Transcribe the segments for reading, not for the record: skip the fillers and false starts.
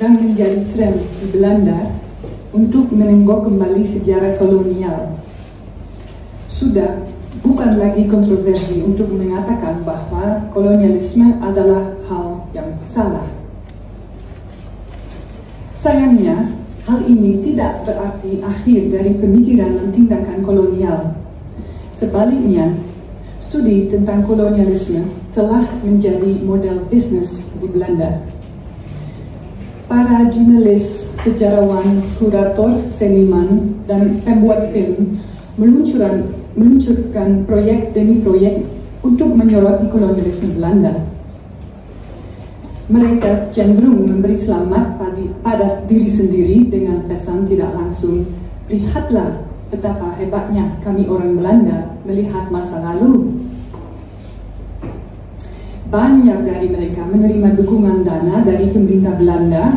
sedang menjadi tren di Belanda untuk menenggok kembali sejarah kolonial. Sudah bukan lagi kontroversi untuk mengatakan bahwa kolonialisme adalah hal yang salah. Sayangnya, hal ini tidak berarti akhir dari pemikiran dan tindakan kolonial. Sebaliknya, studi tentang kolonialisme telah menjadi model bisnis di Belanda. Para jurnalis, sejarawan, kurator, seniman, dan pembuat film meluncurkan proyek demi proyek untuk menyoroti kolonialisme Belanda. Mereka cenderung memberi selamat pada diri sendiri dengan pesan tidak langsung, lihatlah betapa hebatnya kami orang Belanda melihat masa lalu. Banyak dari mereka menerima dukungan dana dari pemerintah Belanda.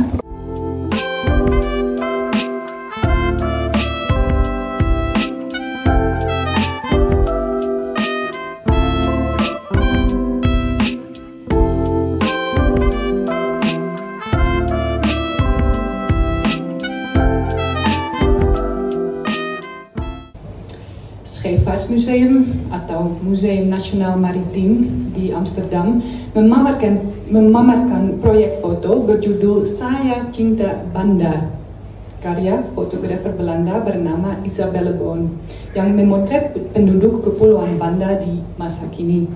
Scheepvaartmuseum atau Museum Nasional Maritim di Amsterdam memamerkan proyek foto berjudul Saya Cinta Banda, karya fotografer Belanda bernama Isabelle Boon yang memotret penduduk Kepulauan Banda di masa kini.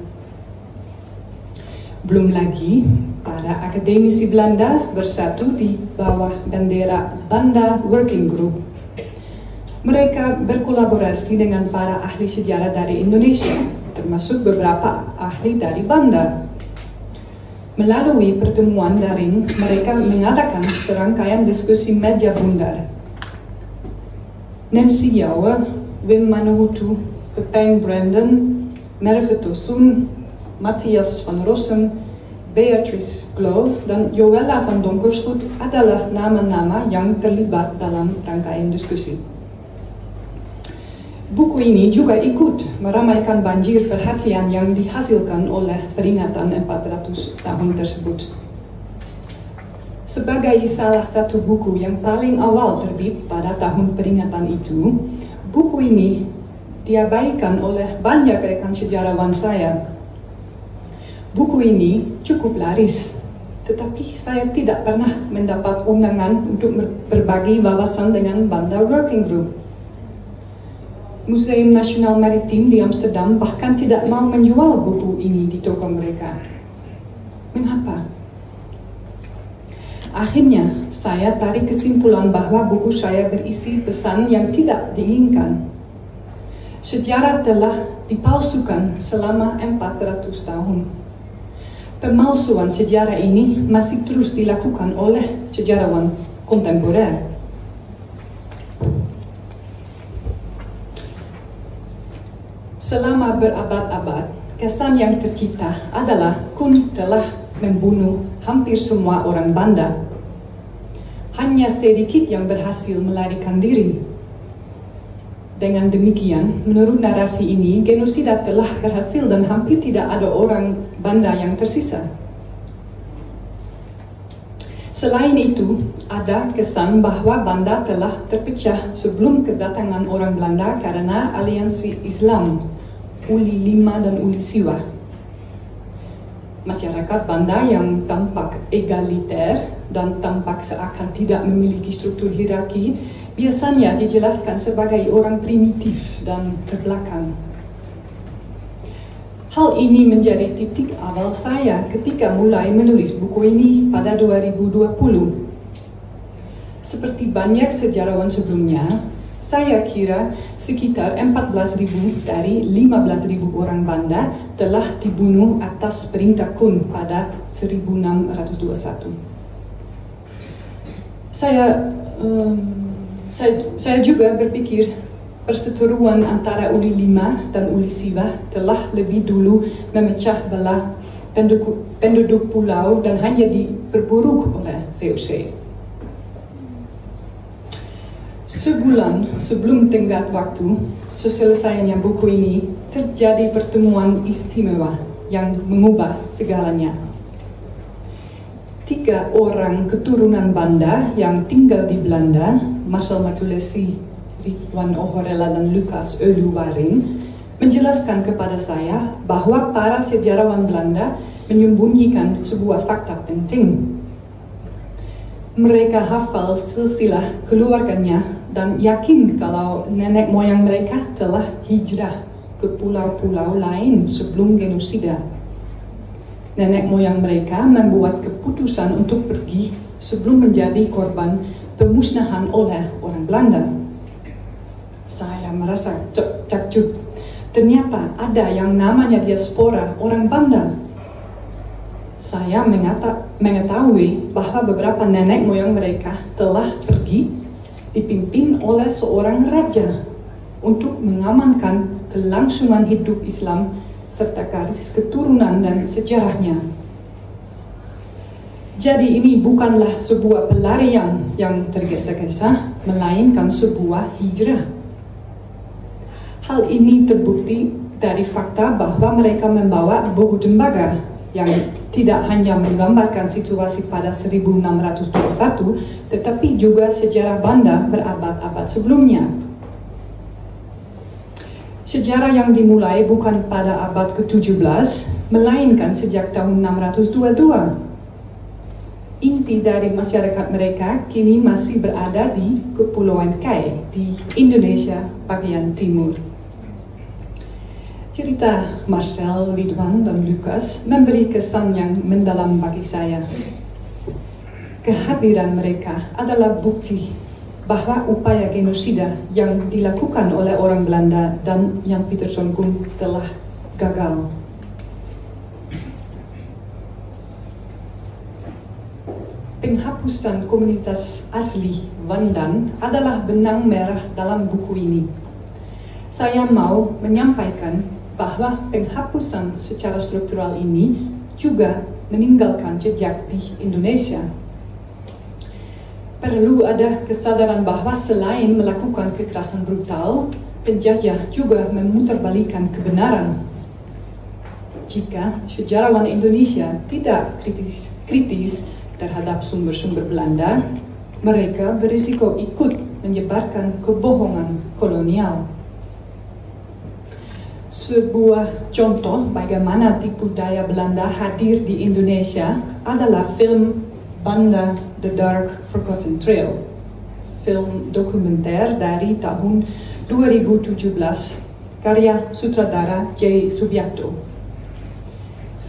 Belum lagi para akademisi Belanda bersatu di bawah bendera Banda Working Group. Mereka berkolaborasi dengan para ahli sejarah dari Indonesia, termasuk beberapa ahli dari Banda. Melalui pertemuan daring, mereka mengadakan serangkaian diskusi meja bundar. Nancy Jouwe, Wim Manuhutu, Pepijn Brandon, Merve Tosun, Matthias van Rossum, Beatrice Glow, dan Joella van Donkersgoed adalah nama-nama yang terlibat dalam rangkaian diskusi. Buku ini juga ikut meramaikan banjir perhatian yang dihasilkan oleh peringatan 400 tahun tersebut. Sebagai salah satu buku yang paling awal terbit pada tahun peringatan itu, buku ini diabaikan oleh banyak rekan sejarawan saya. Buku ini cukup laris, tetapi saya tidak pernah mendapat undangan untuk berbagi wawasan dengan Banda Working Group. Museum Nasional Maritim di Amsterdam bahkan tidak mau menjual buku ini di toko mereka. Mengapa? Akhirnya, saya tarik kesimpulan bahwa buku saya berisi pesan yang tidak diinginkan. Sejarah telah dipalsukan selama 400 tahun. Pemalsuan sejarah ini masih terus dilakukan oleh sejarawan kontemporer. Selama berabad-abad, kesan yang tercipta adalah Kun telah membunuh hampir semua orang Banda. Hanya sedikit yang berhasil melarikan diri. Dengan demikian, menurut narasi ini, genosida telah berhasil dan hampir tidak ada orang Banda yang tersisa. Selain itu, ada kesan bahwa Banda telah terpecah sebelum kedatangan orang Belanda karena aliansi Islam, Uli Lima dan Uli Siwa. Masyarakat Banda yang tampak egaliter dan tampak seakan tidak memiliki struktur hierarki biasanya dijelaskan sebagai orang primitif dan terbelakang. Hal ini menjadi titik awal saya ketika mulai menulis buku ini pada 2020. Seperti banyak sejarawan sebelumnya, saya kira sekitar 14.000 dari 15.000 orang Banda telah dibunuh atas perintah Kun pada 1621. Saya juga berpikir perseteruan antara Uli Lima dan Uli Siwa telah lebih dulu memecah belah penduduk pulau dan hanya diperburuk oleh VOC. Sebulan sebelum tenggat waktu selesainya buku ini, terjadi pertemuan istimewa yang mengubah segalanya. 3 orang keturunan Banda yang tinggal di Belanda, Marcel Matulesi, Ridwan Ohorela dan Lucas Öluwarin, menjelaskan kepada saya bahwa para sejarawan Belanda menyembunyikan sebuah fakta penting. Mereka hafal silsilah keluarganya dan yakin kalau nenek moyang mereka telah hijrah ke pulau-pulau lain sebelum genosida. Nenek moyang mereka membuat keputusan untuk pergi sebelum menjadi korban pemusnahan oleh orang Belanda. Saya merasa takjub. Ternyata ada yang namanya diaspora orang Banda. Saya mengetahui bahwa beberapa nenek moyang mereka telah pergi dipimpin oleh seorang raja untuk mengamankan kelangsungan hidup Islam serta garis keturunan dan sejarahnya. Jadi ini bukanlah sebuah pelarian yang tergesa-gesa, melainkan sebuah hijrah. Hal ini terbukti dari fakta bahwa mereka membawa buku tembaga yang tidak hanya menggambarkan situasi pada 1621, tetapi juga sejarah Banda berabad-abad sebelumnya. Sejarah yang dimulai bukan pada abad ke-17, melainkan sejak tahun 622. Inti dari masyarakat mereka kini masih berada di Kepulauan Kai, di Indonesia bagian timur. Cerita Marcel, Ridwan, dan Lucas memberi kesan yang mendalam bagi saya. Kehadiran mereka adalah bukti bahwa upaya genosida yang dilakukan oleh orang Belanda dan Jan Pieterszoon Koen telah gagal. Penghapusan komunitas asli Wandan adalah benang merah dalam buku ini. Saya mau menyampaikan bahwa penghapusan secara struktural ini juga meninggalkan jejak di Indonesia. Perlu ada kesadaran bahwa selain melakukan kekerasan brutal, penjajah juga memutarbalikkan kebenaran. Jika sejarawan Indonesia tidak kritis terhadap sumber-sumber Belanda, mereka berisiko ikut menyebarkan kebohongan kolonial. Sebuah contoh bagaimana tipu daya Belanda hadir di Indonesia adalah film Banda The Dark Forgotten Trail, film dokumenter dari tahun 2017 karya sutradara J. Subiakto.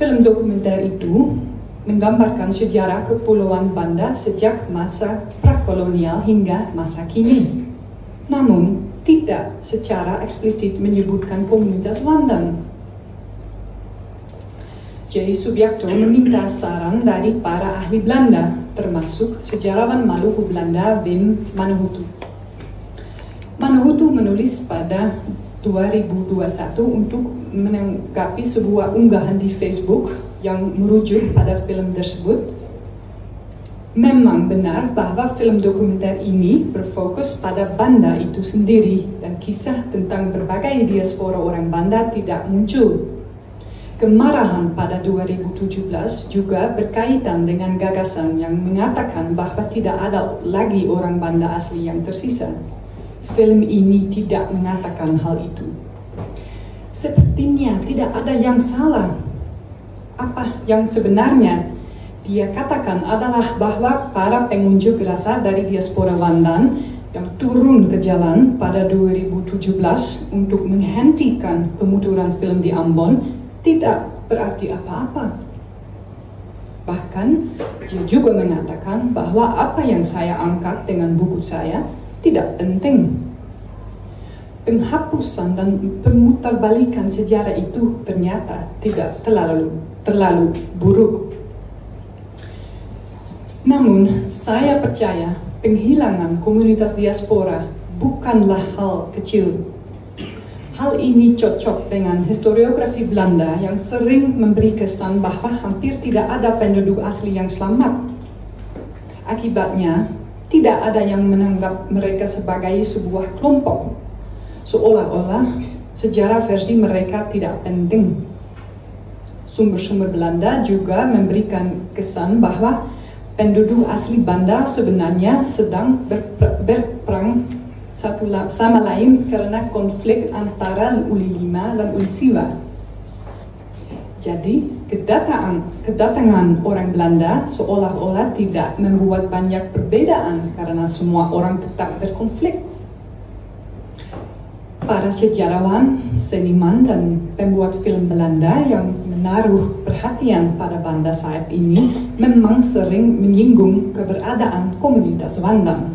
Film dokumenter itu menggambarkan sejarah Kepulauan Banda sejak masa prakolonial hingga masa kini, namun tidak secara eksplisit menyebutkan komunitas Wandan. J. Subiakto meminta saran dari para ahli Belanda, termasuk sejarawan Maluku Belanda Wim Manehutu. Manehutu menulis pada 2021 untuk menanggapi sebuah unggahan di Facebook yang merujuk pada film tersebut. Memang benar bahwa film dokumenter ini berfokus pada Banda itu sendiri dan kisah tentang berbagai diaspora orang Banda tidak muncul. Kemarahan pada 2017 juga berkaitan dengan gagasan yang mengatakan bahwa tidak ada lagi orang Banda asli yang tersisa. Film ini tidak mengatakan hal itu. Sepertinya tidak ada yang salah. Apa yang sebenarnya dia katakan adalah bahwa para pengunjuk rasa dari diaspora Wandan yang turun ke jalan pada 2017 untuk menghentikan pemuturan film di Ambon tidak berarti apa-apa. Bahkan dia juga mengatakan bahwa apa yang saya angkat dengan buku saya tidak penting. Penghapusan dan pemutarbalikan sejarah itu ternyata tidak terlalu buruk. Namun saya percaya penghilangan komunitas diaspora bukanlah hal kecil. Hal ini cocok dengan historiografi Belanda yang sering memberi kesan bahwa hampir tidak ada penduduk asli yang selamat. Akibatnya, tidak ada yang menganggap mereka sebagai sebuah kelompok, seolah-olah sejarah versi mereka tidak penting. Sumber-sumber Belanda juga memberikan kesan bahwa penduduk asli Banda sebenarnya sedang berperang satu sama lain karena konflik antara Uli Lima dan Uli Siwa. Jadi, kedatangan orang Belanda seolah-olah tidak membuat banyak perbedaan karena semua orang tetap berkonflik. Para sejarawan, seniman, dan pembuat film Belanda yang menaruh perhatian pada Banda saat ini memang sering menyinggung keberadaan komunitas Bandang.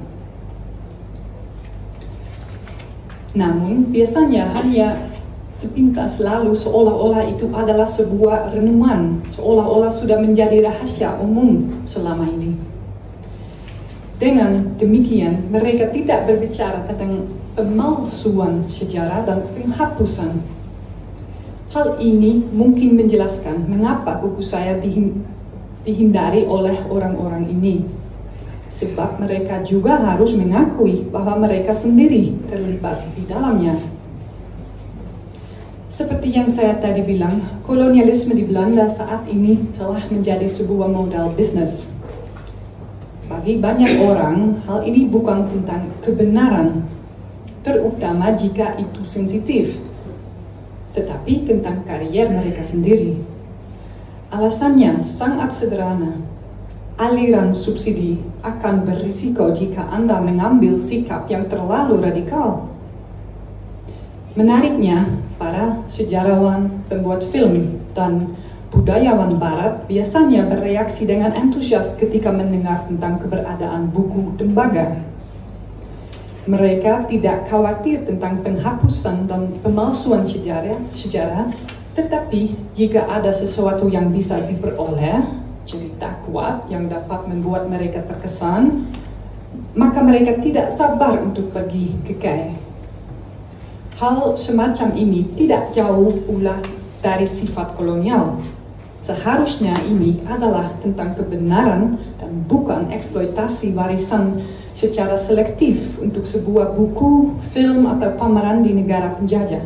Namun, biasanya hanya sepintas lalu seolah-olah itu adalah sebuah renungan, seolah-olah sudah menjadi rahasia umum selama ini. Dengan demikian, mereka tidak berbicara tentang pemalsuan sejarah dan penghapusan. Hal ini mungkin menjelaskan mengapa buku saya dihindari oleh orang-orang ini. Sebab mereka juga harus mengakui bahwa mereka sendiri terlibat di dalamnya. Seperti yang saya tadi bilang, kolonialisme di Belanda saat ini telah menjadi sebuah modal bisnis. Bagi banyak orang, hal ini bukan tentang kebenaran, terutama jika itu sensitif, tetapi tentang karier mereka sendiri. Alasannya sangat sederhana. Aliran subsidi akan berisiko jika Anda mengambil sikap yang terlalu radikal. Menariknya, para sejarawan, pembuat film, dan budayawan Barat biasanya bereaksi dengan antusias ketika mendengar tentang keberadaan buku tembaga. Mereka tidak khawatir tentang penghapusan dan pemalsuan sejarah, tetapi jika ada sesuatu yang bisa diperoleh, cerita kuat yang dapat membuat mereka terkesan, maka mereka tidak sabar untuk pergi ke KAI. Hal semacam ini tidak jauh pula dari sifat kolonial. Seharusnya ini adalah tentang kebenaran dan bukan eksploitasi warisan secara selektif untuk sebuah buku, film, atau pameran di negara penjajah.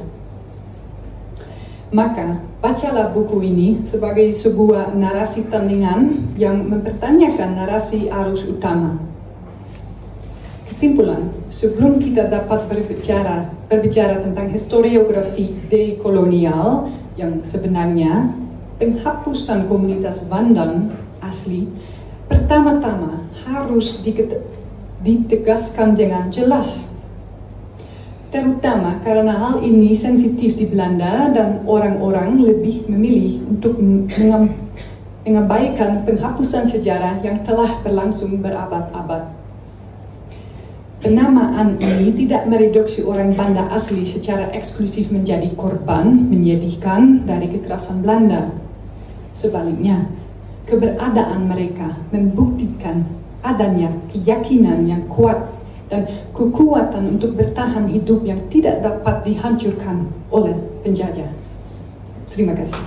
Maka, bacalah buku ini sebagai sebuah narasi tandingan yang mempertanyakan narasi arus utama. Kesimpulan, sebelum kita dapat berbicara tentang historiografi dekolonial yang sebenarnya, penghapusan komunitas Bandang asli pertama-tama harus ditegaskan dengan jelas. Terutama karena hal ini sensitif di Belanda dan orang-orang lebih memilih untuk mengabaikan penghapusan sejarah yang telah berlangsung berabad-abad. Penamaan ini tidak mereduksi orang Banda asli secara eksklusif menjadi korban menyedihkan dari kekerasan Belanda. Sebaliknya, keberadaan mereka membuktikan adanya keyakinan yang kuat dan kekuatan untuk bertahan hidup yang tidak dapat dihancurkan oleh penjajah. Terima kasih.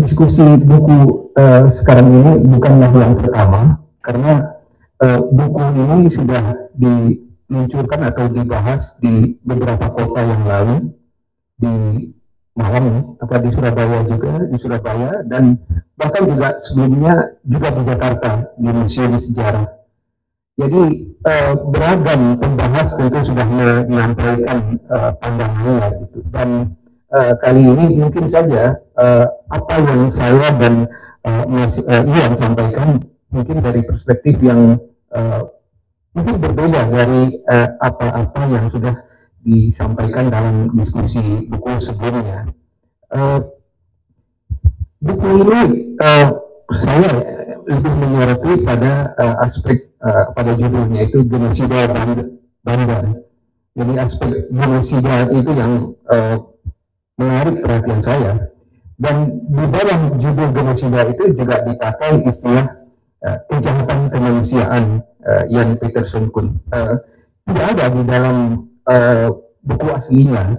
Diskusi buku sekarang ini bukanlah yang pertama, karena buku ini sudah diluncurkan atau dibahas di beberapa kota yang lain, di Malang, di Surabaya juga, dan bahkan juga sebelumnya juga di Jakarta, di Museum Sejarah. Jadi beragam pembahas tentu sudah menyampaikan pandangannya gitu. Dan kali ini mungkin saja apa yang saya dan Iwan sampaikan mungkin dari perspektif yang mungkin berbeda dari apa-apa yang sudah disampaikan dalam diskusi buku sebelumnya. Buku ini saya lebih menyoroti pada aspek pada judulnya itu genosida Banda. Jadi aspek genosida itu yang menarik perhatian saya, dan di dalam judul genosida itu juga dipakai istilah kejahatan kemanusiaan Jan Pieterszoon Koen. Tidak ada di dalam buku aslinya,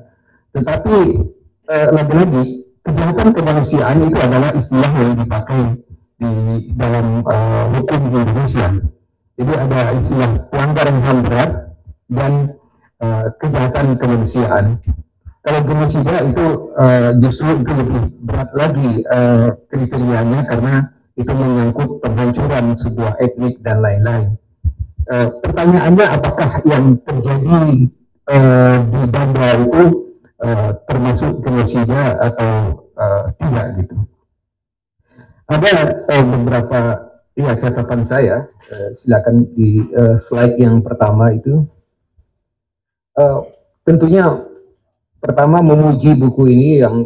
tetapi lagi-lagi kejahatan kemanusiaan itu adalah istilah yang dipakai di dalam hukum Indonesia. Jadi ada istilah pelanggaran HAM berat dan kejahatan kemanusiaan. Kalau genosida itu justru itu lebih berat lagi kriterianya, karena itu menyangkut penghancuran sebuah etnik dan lain-lain. Pertanyaannya, apakah yang terjadi di Banda itu termasuk genosida atau tidak gitu? Ada beberapa catatan saya, silakan di slide yang pertama itu. Tentunya pertama memuji buku ini yang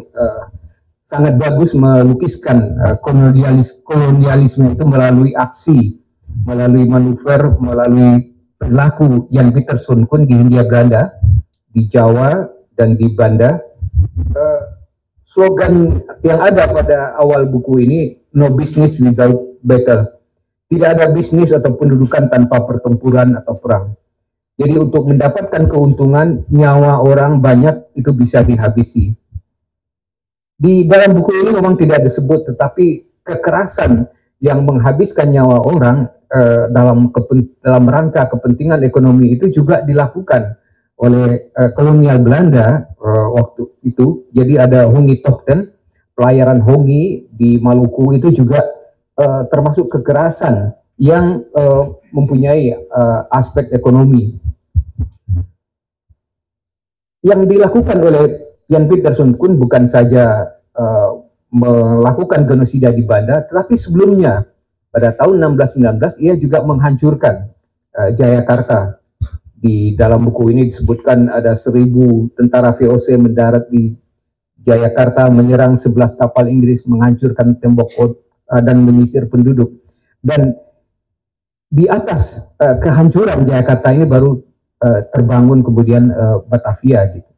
sangat bagus melukiskan kolonialisme itu melalui aksi, melalui manuver, melalui perilaku Jan Pieterszoon Koen di Hindia Belanda, di Jawa, dan di Banda. Slogan yang ada pada awal buku ini, no business without battle. Tidak ada bisnis atau pendudukan tanpa pertempuran atau perang. Jadi untuk mendapatkan keuntungan, nyawa orang banyak itu bisa dihabisi. Di dalam buku ini memang tidak disebut, tetapi kekerasan yang menghabiskan nyawa orang dalam rangka kepentingan ekonomi itu juga dilakukan oleh kolonial Belanda waktu itu. Jadi ada Hongi Tochten, pelayaran Hongi di Maluku itu juga termasuk kekerasan yang mempunyai aspek ekonomi. Yang dilakukan oleh Jan Pieterszoon Koen bukan saja melakukan genosida di Banda, tetapi sebelumnya pada tahun 1619 ia juga menghancurkan Jayakarta. Di dalam buku ini disebutkan ada 1.000 tentara VOC mendarat di Jayakarta, menyerang 11 kapal Inggris, menghancurkan tembok dan menyisir penduduk. Dan di atas kehancuran Jayakarta ini baru terbangun kemudian Batavia gitu.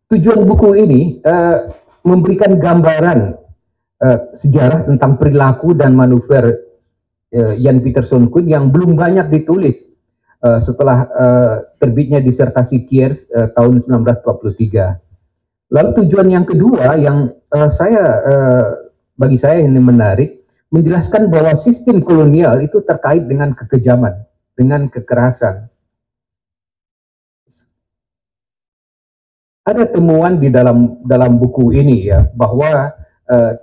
Tujuan buku ini memberikan gambaran sejarah tentang perilaku dan manuver Jan Pieterszoon Koen yang belum banyak ditulis setelah terbitnya disertasi Kiers tahun 1943. Lalu tujuan yang kedua yang bagi saya ini menarik, menjelaskan bahwa sistem kolonial itu terkait dengan kekejaman, dengan kekerasan. Ada temuan di dalam buku ini ya, bahwa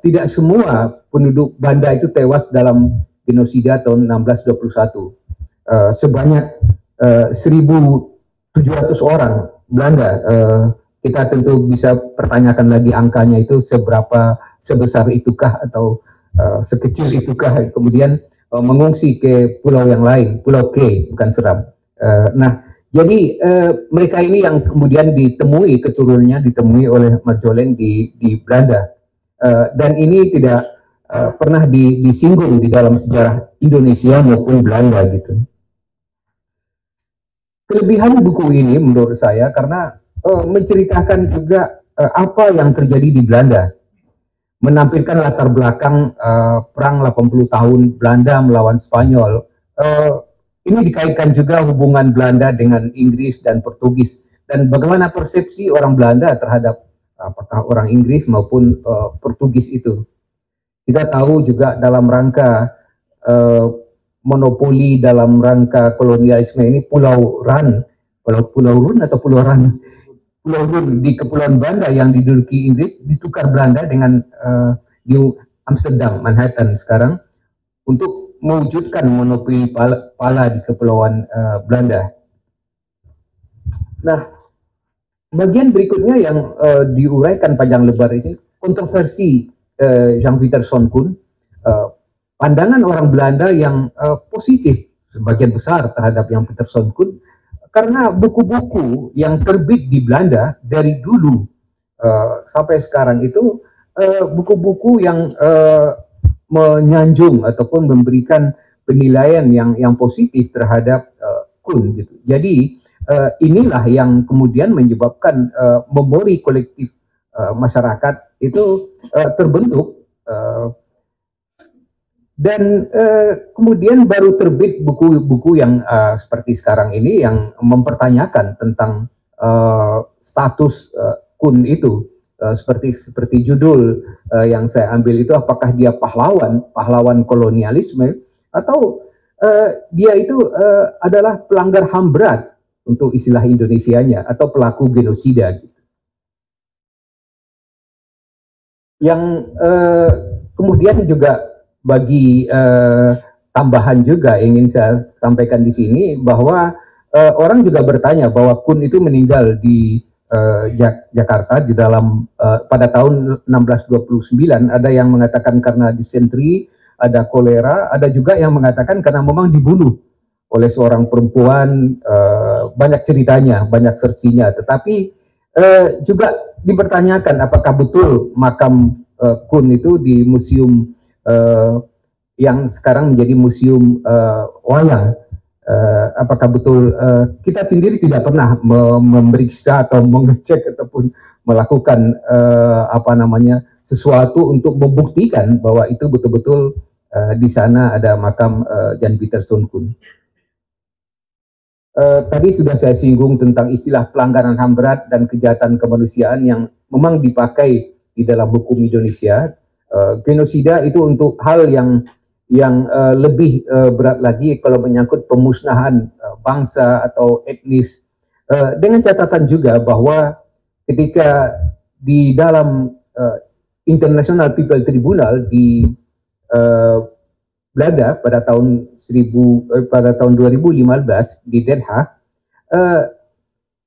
tidak semua penduduk Banda itu tewas dalam genosida tahun 1621. Sebanyak 1.700 orang Belanda. Kita tentu bisa pertanyakan lagi angkanya itu sebesar itukah atau sekecil itukah, kemudian mengungsi ke pulau yang lain, Pulau K, bukan Seram. Jadi mereka ini yang kemudian ditemui, keturunannya ditemui oleh Marjolein di Belanda. Dan ini tidak pernah disinggung di dalam sejarah Indonesia maupun Belanda gitu. Kelebihan buku ini menurut saya karena menceritakan juga apa yang terjadi di Belanda. Menampilkan latar belakang perang 80 tahun Belanda melawan Spanyol. Ini dikaitkan juga hubungan Belanda dengan Inggris dan Portugis, dan bagaimana persepsi orang Belanda terhadap apakah orang Inggris maupun Portugis itu. Kita tahu juga dalam rangka monopoli, dalam rangka kolonialisme ini Pulau Run di Kepulauan Banda yang diduduki Inggris ditukar Belanda dengan New Amsterdam, Manhattan sekarang, untuk mewujudkan monopoli pala di Kepulauan Belanda. Nah, bagian berikutnya yang diuraikan panjang lebar ini kontroversi Jan Pieterszoon Koen, pandangan orang Belanda yang positif sebagian besar terhadap Jan Pieterszoon Koen, karena buku-buku yang terbit di Belanda dari dulu sampai sekarang itu buku-buku yang menyanjung ataupun memberikan penilaian yang positif terhadap Koen gitu. Jadi inilah yang kemudian menyebabkan memori kolektif masyarakat itu terbentuk Dan kemudian baru terbit buku-buku yang seperti sekarang ini yang mempertanyakan tentang status Kun itu, seperti judul yang saya ambil itu, apakah dia pahlawan kolonialisme, atau dia itu adalah pelanggar HAM berat untuk istilah Indonesianya, atau pelaku genosida gitu. Yang kemudian juga bagi tambahan juga ingin saya sampaikan di sini bahwa orang juga bertanya bahwa Kun itu meninggal di Jakarta di dalam pada tahun 1629. Ada yang mengatakan karena disentri, ada kolera, ada juga yang mengatakan karena memang dibunuh oleh seorang perempuan. Banyak ceritanya, banyak versinya, tetapi juga dipertanyakan apakah betul makam Kun itu di museum yang sekarang menjadi museum wayang. Apakah betul? Kita sendiri tidak pernah memeriksa atau mengecek ataupun melakukan sesuatu untuk membuktikan bahwa itu betul-betul di sana ada makam Jan Pieterszoon Koen. Tadi sudah saya singgung tentang istilah pelanggaran HAM berat dan kejahatan kemanusiaan yang memang dipakai di dalam hukum Indonesia. Genosida itu untuk hal yang lebih berat lagi kalau menyangkut pemusnahan bangsa atau etnis, dengan catatan juga bahwa ketika di dalam International People Tribunal di Belanda pada tahun 2015 di Den Haag,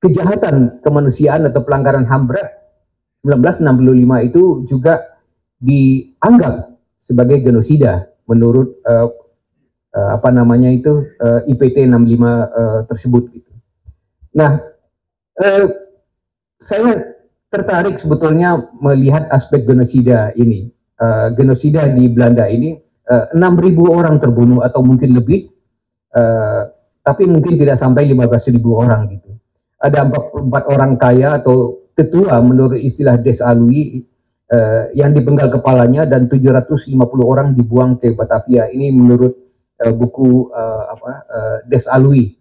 kejahatan kemanusiaan atau pelanggaran HAM berat 1965 itu juga dianggap sebagai genosida menurut IPT 65 tersebut gitu. Nah, saya tertarik sebetulnya melihat aspek genosida ini. Genosida di Belanda ini 6.000 orang terbunuh atau mungkin lebih, tapi mungkin tidak sampai 15.000 orang gitu. Ada 44 orang kaya atau tetua menurut istilah Des Alui yang dipenggal kepalanya, dan 750 orang dibuang ke Batavia. Ini menurut buku Des Alui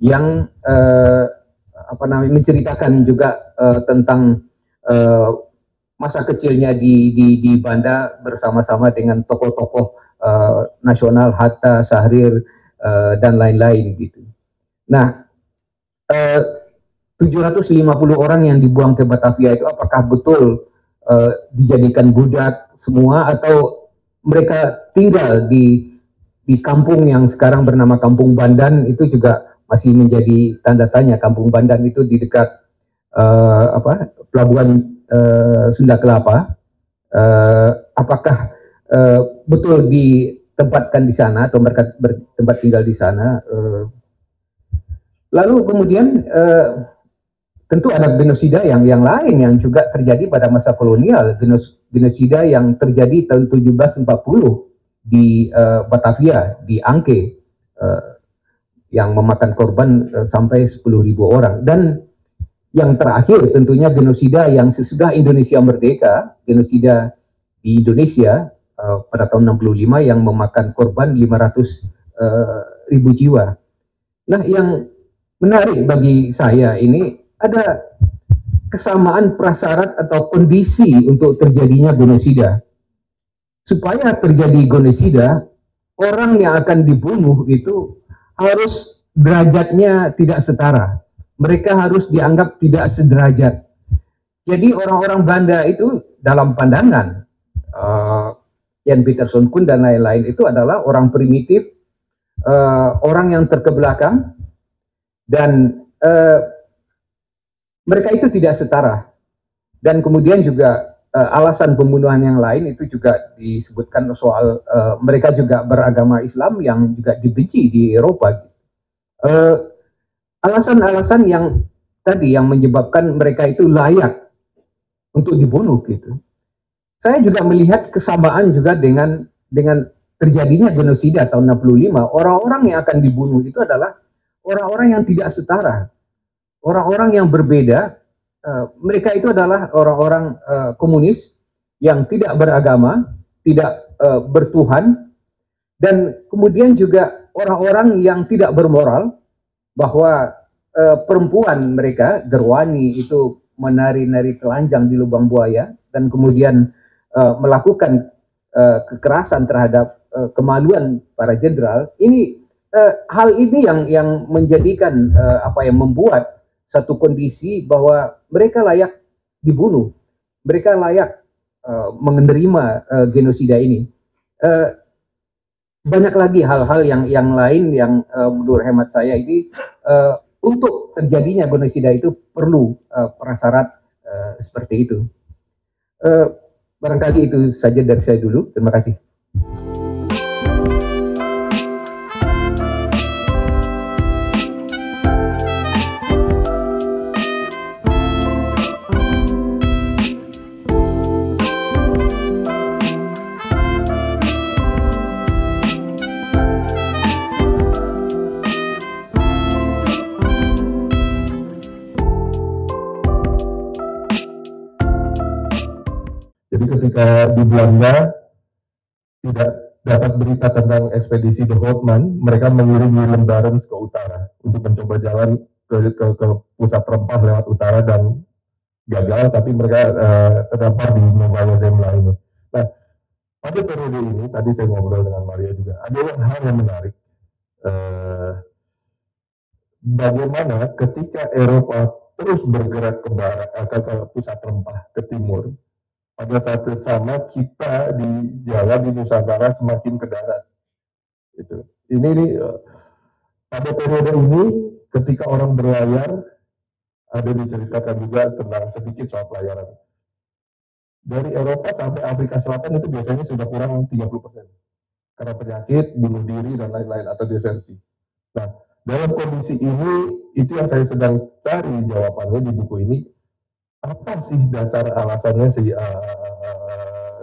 yang menceritakan juga tentang masa kecilnya di Banda bersama-sama dengan tokoh-tokoh nasional, Hatta, Syahrir, dan lain-lain gitu. Nah, 750 orang yang dibuang ke Batavia itu apakah betul dijadikan budak semua, atau mereka tinggal di kampung yang sekarang bernama Kampung Bandan? Itu juga masih menjadi tanda tanya. Kampung Bandan itu di dekat pelabuhan Sunda Kelapa. Apakah betul ditempatkan di sana atau mereka bertempat tinggal di sana? Lalu kemudian tentu ada genosida yang lain yang juga terjadi pada masa kolonial. Genosida yang terjadi tahun 1740 di Batavia, di Angke, yang memakan korban sampai 10.000 orang. Dan yang terakhir tentunya genosida yang sesudah Indonesia merdeka, genosida di Indonesia pada tahun 65 yang memakan korban 500.000 jiwa. Nah, yang menarik bagi saya ini ada kesamaan prasyarat atau kondisi untuk terjadinya genosida. Supaya terjadi genosida, orang yang akan dibunuh itu harus derajatnya tidak setara. Mereka harus dianggap tidak sederajat. Jadi orang-orang Belanda itu dalam pandangan Jan Pieterszoon Koen dan lain-lain itu adalah orang primitif, orang yang terkebelakang, dan mereka itu tidak setara. Dan kemudian juga alasan pembunuhan yang lain itu juga disebutkan soal mereka juga beragama Islam yang juga dibenci di Eropa. Alasan-alasan yang tadi yang menyebabkan mereka itu layak untuk dibunuh gitu. Saya juga melihat kesamaan juga dengan terjadinya genosida tahun 65. Orang-orang yang akan dibunuh itu adalah orang-orang yang tidak setara. Orang-orang yang berbeda. Mereka itu adalah orang-orang komunis yang tidak beragama, tidak bertuhan, Dan kemudian juga orang-orang yang tidak bermoral, bahwa perempuan mereka, Gerwani itu menari-nari telanjang di lubang buaya, dan kemudian melakukan kekerasan terhadap kemaluan para jenderal. Ini hal ini yang menjadikan membuat satu kondisi bahwa mereka layak dibunuh, mereka layak menerima genosida ini. Banyak lagi hal-hal yang lain yang menurut hemat saya ini untuk terjadinya genosida itu perlu prasyarat seperti itu. Barangkali itu saja dari saya dulu. Terima kasih. Jadi ketika di Belanda tidak dapat berita tentang ekspedisi de Houtman, mereka mengirim Willem Barents ke utara untuk mencoba jalan ke pusat rempah lewat utara dan gagal, tapi mereka terdampar di Novaya Zemlya ini. Nah, pada periode ini, tadi saya ngobrol dengan Maria juga, ada hal yang menarik. Bagaimana ketika Eropa terus bergerak ke barat, ke pusat rempah, ke timur, pada saat yang sama kita di Jawa, di Nusantara semakin ke darat. Ini pada periode ini ketika orang berlayar, ada diceritakan juga tentang sedikit soal pelayaran. Dari Eropa sampai Afrika Selatan itu biasanya sudah kurang 30%. Karena penyakit, bunuh diri, dan lain-lain, atau desersi. Nah, dalam kondisi ini, itu yang saya sedang cari jawabannya di buku ini. Apa sih dasar alasannya si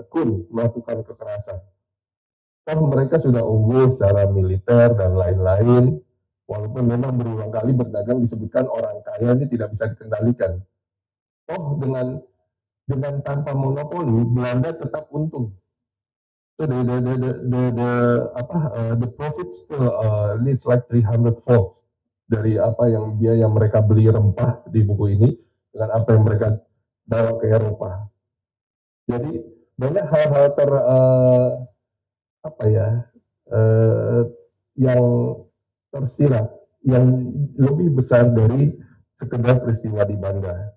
Kun melakukan kekerasan? Kan mereka sudah unggul secara militer dan lain-lain, walaupun memang berulang kali berdagang disebutkan orang kaya ini tidak bisa dikendalikan. Oh, dengan tanpa monopoli Belanda tetap untung. So the profits still needs like 300 folds dari apa yang biaya mereka beli rempah di buku ini dengan apa yang mereka bawa ke Eropa. Jadi banyak hal-hal yang tersirat yang lebih besar dari sekedar peristiwa di Banda.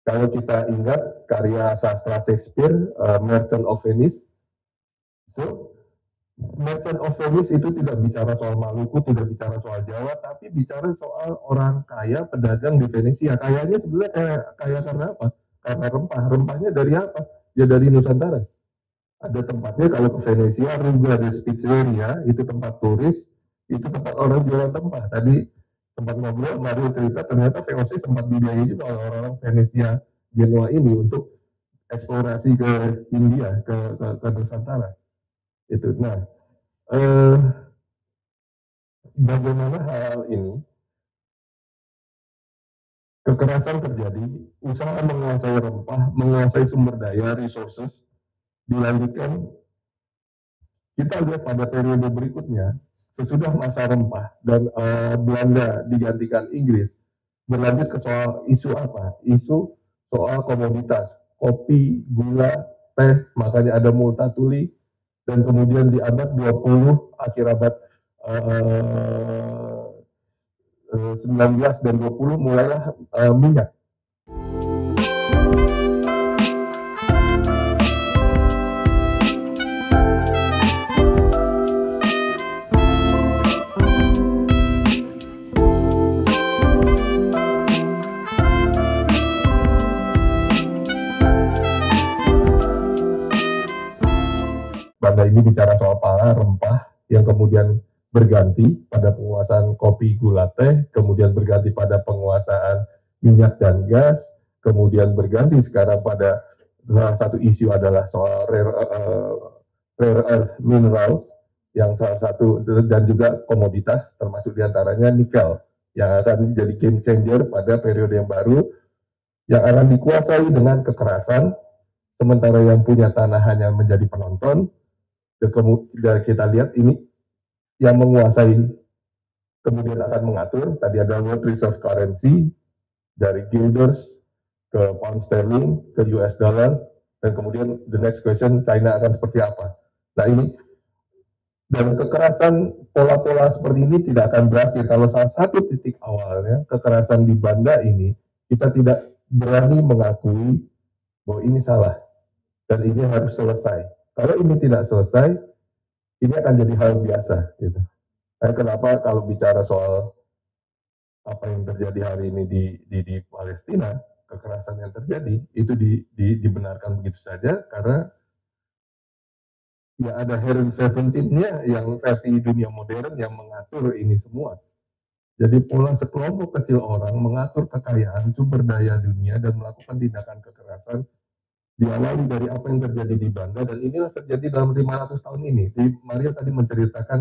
Kalau kita ingat karya sastra Shakespeare, Merchant of Venice, so Merchant of Venice itu tidak bicara soal Maluku, tidak bicara soal Jawa, tapi bicara soal orang kaya pedagang di Venesia. Kayanya sebenarnya kaya karena apa? Karena rempah. Rempahnya dari apa? Ya dari Nusantara. Ada tempatnya kalau ke Venesia, Ruga de Spitzeria, itu tempat turis, itu tempat orang jualan rempah. Tadi sempat ngobrol, Mario cerita ternyata VOC sempat dibiayai juga oleh orang-orang Venesia, Genoa ini untuk eksplorasi ke India, ke Nusantara. Itu. Nah, bagaimana hal ini? Kekerasan terjadi, usaha menguasai rempah, menguasai sumber daya, resources, dilanjutkan. Kita lihat pada periode berikutnya, sesudah masa rempah dan Belanda digantikan Inggris, berlanjut ke soal isu apa? Isu soal komoditas, kopi, gula, teh, makanya ada multatuli, dan kemudian di abad 20, akhir abad 19 dan 20 mulailah minyak. Banda ini bicara soal pala rempah yang kemudian berganti pada penguasaan kopi, gula, teh, kemudian berganti pada penguasaan minyak dan gas, kemudian berganti sekarang pada salah satu isu adalah soal rare earth minerals, yang salah satu dan juga komoditas termasuk diantaranya nikel yang akan menjadi game changer pada periode yang baru yang akan dikuasai dengan kekerasan, sementara yang punya tanah hanya menjadi penonton, Kemudian kita lihat ini yang menguasai kemudian akan mengatur, tadi ada World Reserve Currency, dari guilders ke pound sterling, ke US dollar, dan kemudian the next question, China akan seperti apa. Nah ini, dan kekerasan pola-pola seperti ini tidak akan berakhir kalau salah satu titik awalnya kekerasan di Banda ini kita tidak berani mengakui bahwa ini salah dan ini harus selesai. Kalau ini tidak selesai, ini akan jadi hal biasa. Gitu. Nah, kenapa kalau bicara soal apa yang terjadi hari ini di Palestina, kekerasan yang terjadi itu dibenarkan begitu saja karena ya ada Heron 17-nya yang versi dunia modern yang mengatur ini semua. Jadi pola sekelompok kecil orang mengatur kekayaan, sumber daya dunia dan melakukan tindakan kekerasan diawali dari apa yang terjadi di Banda dan inilah terjadi dalam 500 tahun ini. Jadi Maria tadi menceritakan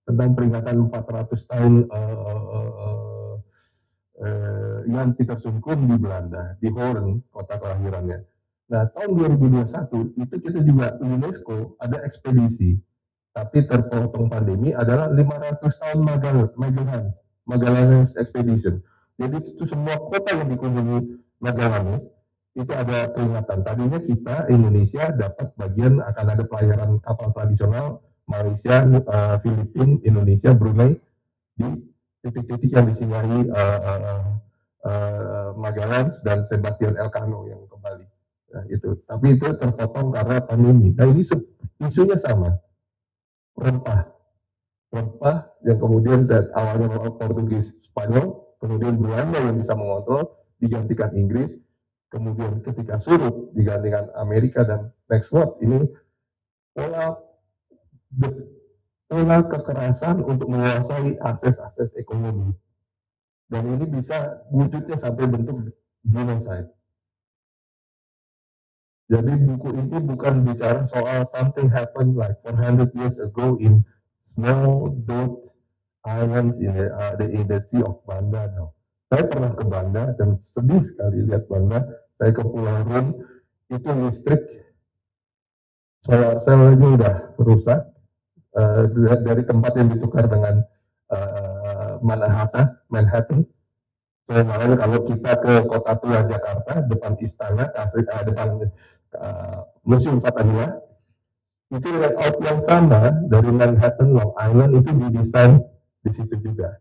tentang peringatan 400 tahun Jan Pieterszoon Koen di Belanda, di Hoorn, kota kelahirannya. Nah, tahun 2021 itu kita juga UNESCO ada ekspedisi, tapi terpotong pandemi adalah 500 tahun Magalhaens Expedition. Jadi itu semua kota yang dikunjungi Magalhaens itu ada peringatan. Tadinya kita Indonesia dapat bagian akan ada pelayaran kapal tradisional Malaysia, Filipina, Indonesia, Brunei di titik-titik yang disinggahi Magalhaens dan Sebastian Elcano yang kembali. Nah, itu. Tapi itu terpotong karena pandemi. Nah ini isunya sama. Rempah yang kemudian awalnya Portugis, Spanyol, kemudian Belanda yang bisa mengontrol, digantikan Inggris, kemudian ketika surut digantikan Amerika dan next what ini pola kekerasan untuk menguasai akses ekonomi. Dan ini bisa wujudnya sampai bentuk genocide. Jadi buku ini bukan bicara soal something happened like 400 years ago in small dot islands in the Sea of Banda. No. Saya pernah ke Banda dan sedih sekali lihat Banda. Saya ke Pulau Rune, itu listrik solar cell aja udah rusak dari tempat yang ditukar dengan Manhattan. Saya makanya kalau kita ke Kota Tua Jakarta, depan istana, depan Museum Fathahillah, itu layout yang sama dari Manhattan, Long Island itu didesain di situ juga.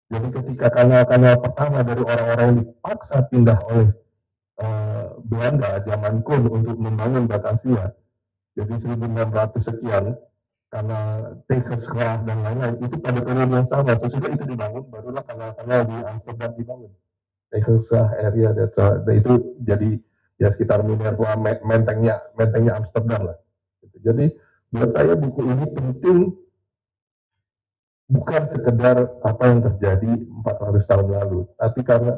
Jadi ketika kanal-kanal pertama dari orang-orang yang dipaksa pindah oleh Belanda zaman Koen untuk membangun Batavia, jadi 1600 sekian, karena Tegersgraaf dan lain-lain itu pada periode yang sama. Sesudah itu dibangun, barulah kanal-kanal di Amsterdam dibangun. Tegersgraaf area itu jadi ya sekitar Minerva, mentengnya Amsterdam lah. Jadi buat saya buku ini penting bukan sekedar apa yang terjadi 400 tahun lalu, tapi karena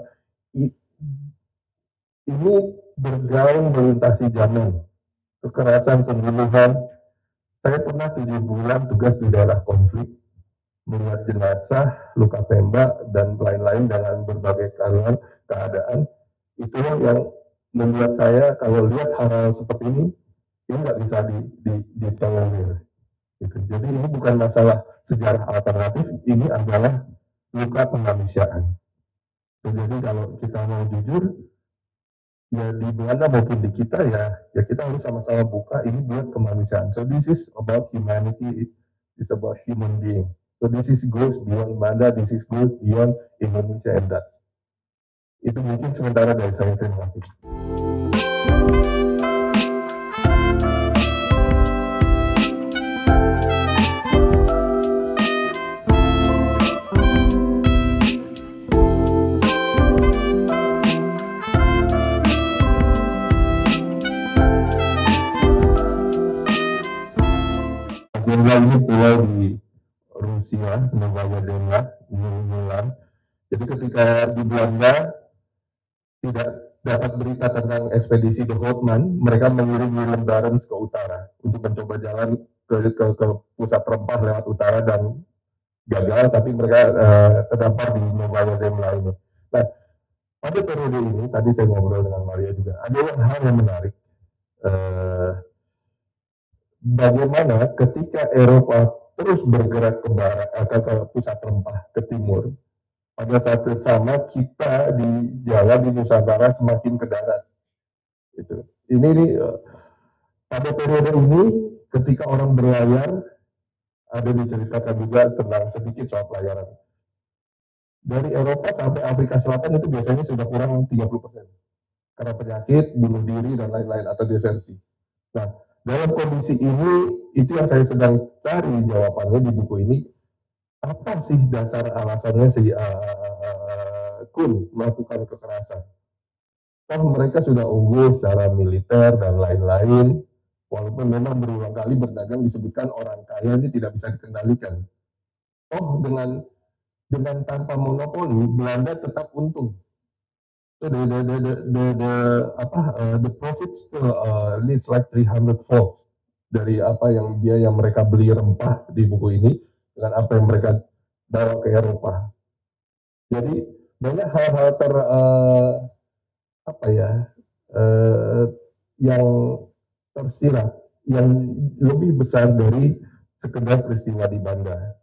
ini bergaung melintasi zaman, kekerasan, pembunuhan. Saya pernah 7 bulan tugas di daerah konflik, melihat jenazah, luka tembak, dan lain-lain dengan berbagai keadaan. Itulah yang membuat saya, kalau lihat hal-hal seperti ini nggak bisa ditolerir. Gitu. Jadi ini bukan masalah sejarah alternatif, ini adalah luka kemanusiaan. Jadi kalau kita mau jujur, ya di Belanda maupun di kita ya kita harus sama-sama buka ini buat kemanusiaan. So this is about humanity, it's about human being. So this is goes beyond Belanda, this is goes beyond Indonesia and that. Itu mungkin sementara dari saya, terima kasih. Ini pulau di Rusia, Novaya Zemlya, Milan. Jadi ketika di Belanda tidak dapat berita tentang ekspedisi de Houtman, mereka mengirim Willem Barents ke utara untuk mencoba jalan ke pusat rempah lewat utara dan gagal, tapi mereka terdampar di Novaya Zemlya ini. Nah, pada periode ini, tadi saya ngobrol dengan Maria juga, ada hal yang menarik. bagaimana ketika Eropa terus bergerak ke barat atau ke pusat rempah ke timur, pada saat yang sama kita di Jawa di Nusantara semakin ke darat. Itu. Ini pada periode ini ketika orang berlayar ada diceritakan juga tentang sedikit soal pelayaran. Dari Eropa sampai Afrika Selatan itu biasanya sudah kurang 30% karena penyakit, bunuh diri dan lain-lain atau desersi. Nah, dalam kondisi ini itu yang saya sedang cari jawabannya di buku ini. Apa sih dasar alasannya si Kun melakukan kekerasan? Toh mereka sudah unggul secara militer dan lain-lain, walaupun memang berulang kali berdagang disebutkan orang kaya ini tidak bisa dikendalikan. Toh dengan tanpa monopoli Belanda tetap untung. So the profit still leads like 300 folds dari apa yang biaya mereka beli rempah di buku ini dengan apa yang mereka bawa ke Eropa. Jadi banyak hal-hal yang tersirat yang lebih besar dari sekedar peristiwa di Banda.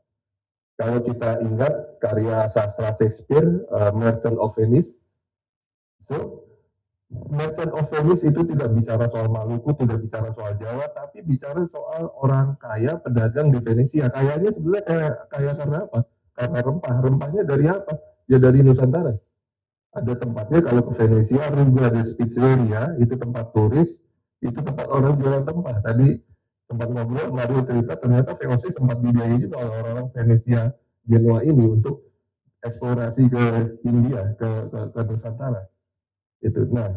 Kalau kita ingat karya sastra Shakespeare, Merchant of Venice, so Merchant of Venice itu tidak bicara soal Maluku, tidak bicara soal Jawa, tapi bicara soal orang kaya pedagang di Venesia. Kayanya sebenarnya kaya karena apa? Karena rempah. Rempahnya dari apa? Ya dari Nusantara. Ada tempatnya kalau ke Venesia, Ruga de Spezia, itu tempat turis, itu tempat orang jualan rempah. Tadi sempat ngobrol, Mario cerita ternyata VOC sempat dibiayai juga oleh orang-orang Venesia Genoa ini untuk eksplorasi ke India, ke Nusantara. Itu. Nah,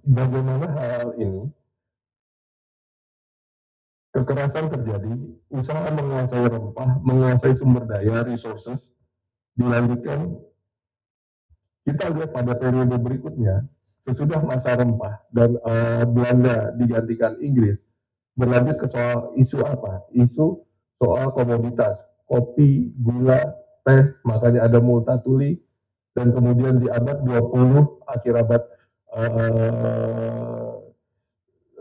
bagaimana hal ini kekerasan terjadi, usaha menguasai rempah, menguasai sumber daya, resources, dilanjutkan. Kita lihat pada periode berikutnya, sesudah masa rempah dan Belanda digantikan Inggris, berlanjut ke soal isu apa? Isu soal komoditas, kopi, gula, teh, makanya ada multatuli, dan kemudian di abad 20, akhir abad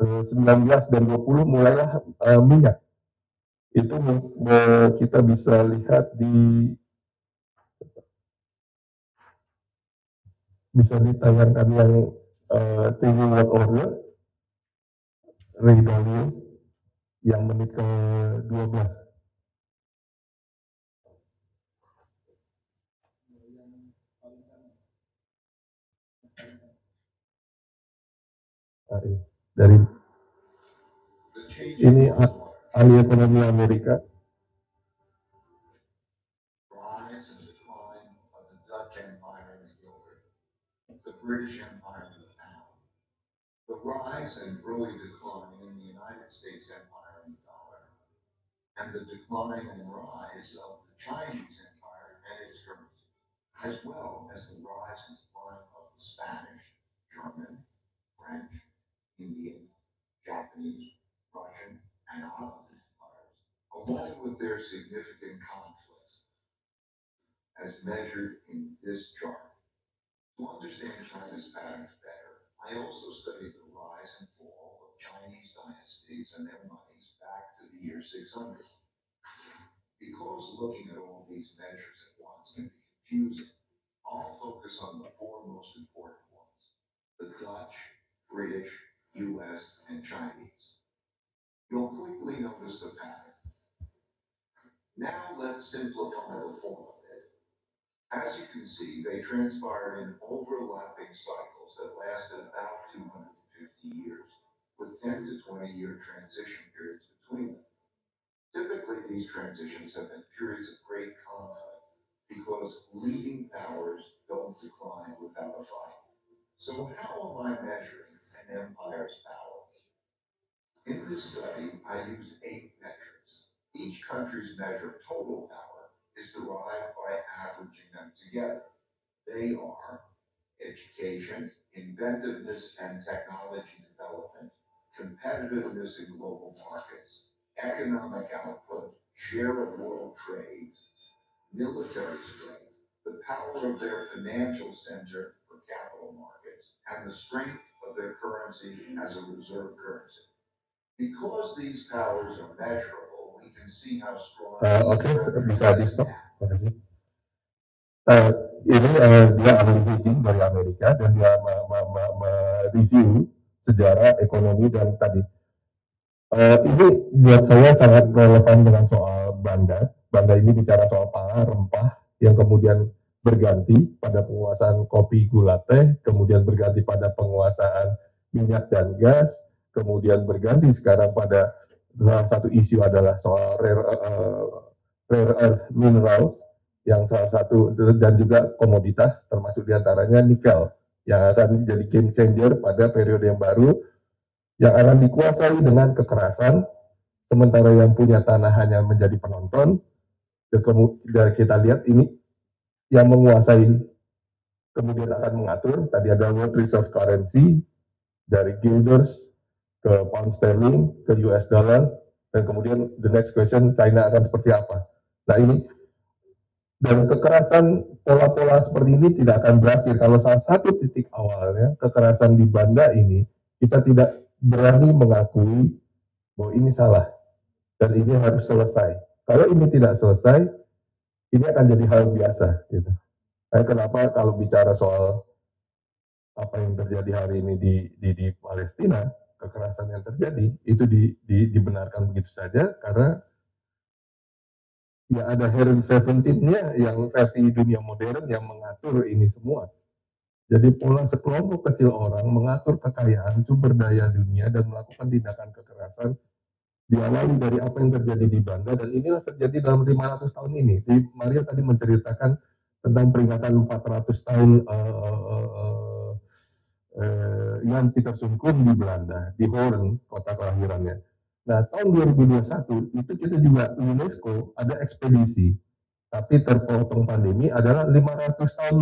19 dan 20 mulailah minyak. Itu kita bisa lihat bisa ditayangkan yang TV World Order, Ray Dalio, yang menit ke-12. Dari ini ahli ekonomi Amerika. British Empire and the pound, the rise and early decline in the United States Empire and the dollar, and the decline and rise of the Chinese Empire and its currency, as well as the rise and decline of the Spanish, German, French, Indian, Japanese, Russian, and Ottoman empires, along with their significant conflicts, as measured in this chart. To understand China's patterns better, I also studied the rise and fall of Chinese dynasties and their monies back to the year 600. Because looking at all these measures at once can be confusing, I'll focus on the four most important ones: the Dutch, British, US, and Chinese. You'll quickly notice the pattern. Now let's simplify the form a bit. As you can see, they transpired in overlapping cycles that lasted about 250 years, with 10 to 20-year transition periods between them. Typically, these transitions have been periods of great conflict, because leading powers don't decline without a fight. So how am I measuring an empire's power? In this study, I used 8 metrics. Each country's measure of total power is derived by averaging them together. They are education, inventiveness and technology development, competitiveness in global markets, economic output, share of world trade, military strength, the power of their financial center for capital markets, and the strength of of their currency as a reserve currency. Because these powers are measurable, we can see how strong. Oke, bisa di stop. Terima kasih. Ini dia ahli hedging dari Amerika dan dia mereview sejarah ekonomi dan tadi. Ini buat saya sangat relevan dengan soal Banda. Banda ini bicara soal pangan rempah yang kemudian berganti pada penguasaan kopi gula teh, kemudian berganti pada penguasaan minyak dan gas, kemudian berganti sekarang pada salah satu isu adalah soal rare earth minerals yang salah satu dan juga komoditas termasuk diantaranya nikel yang akan menjadi game changer pada periode yang baru yang akan dikuasai dengan kekerasan sementara yang punya tanah hanya menjadi penonton. Dan kita lihat ini yang menguasai kemudian akan mengatur tadi ada World Reserve Currency dari guilders ke pound sterling ke US dollar dan kemudian the next question China akan seperti apa. Nah ini dan kekerasan pola-pola seperti ini tidak akan berakhir kalau salah satu titik awalnya kekerasan di Banda ini kita tidak berani mengakui bahwa ini salah dan ini harus selesai. Kalau ini tidak selesai, ini akan jadi hal biasa. Gitu. Kenapa kalau bicara soal apa yang terjadi hari ini di Palestina, kekerasan yang terjadi itu dibenarkan begitu saja karena ya ada Heron 17-nya yang versi dunia modern yang mengatur ini semua. Jadi pola sekelompok kecil orang mengatur kekayaan, sumber daya dunia dan melakukan tindakan kekerasan diawali dari apa yang terjadi di Banda dan inilah terjadi dalam 500 tahun ini. Jadi Maria tadi menceritakan tentang peringatan 400 tahun Jan Pieterszoon Koen di Belanda, di Hoorn, kota kelahirannya. Nah, tahun 2021 itu kita juga UNESCO ada ekspedisi, tapi terpotong pandemi adalah 500 tahun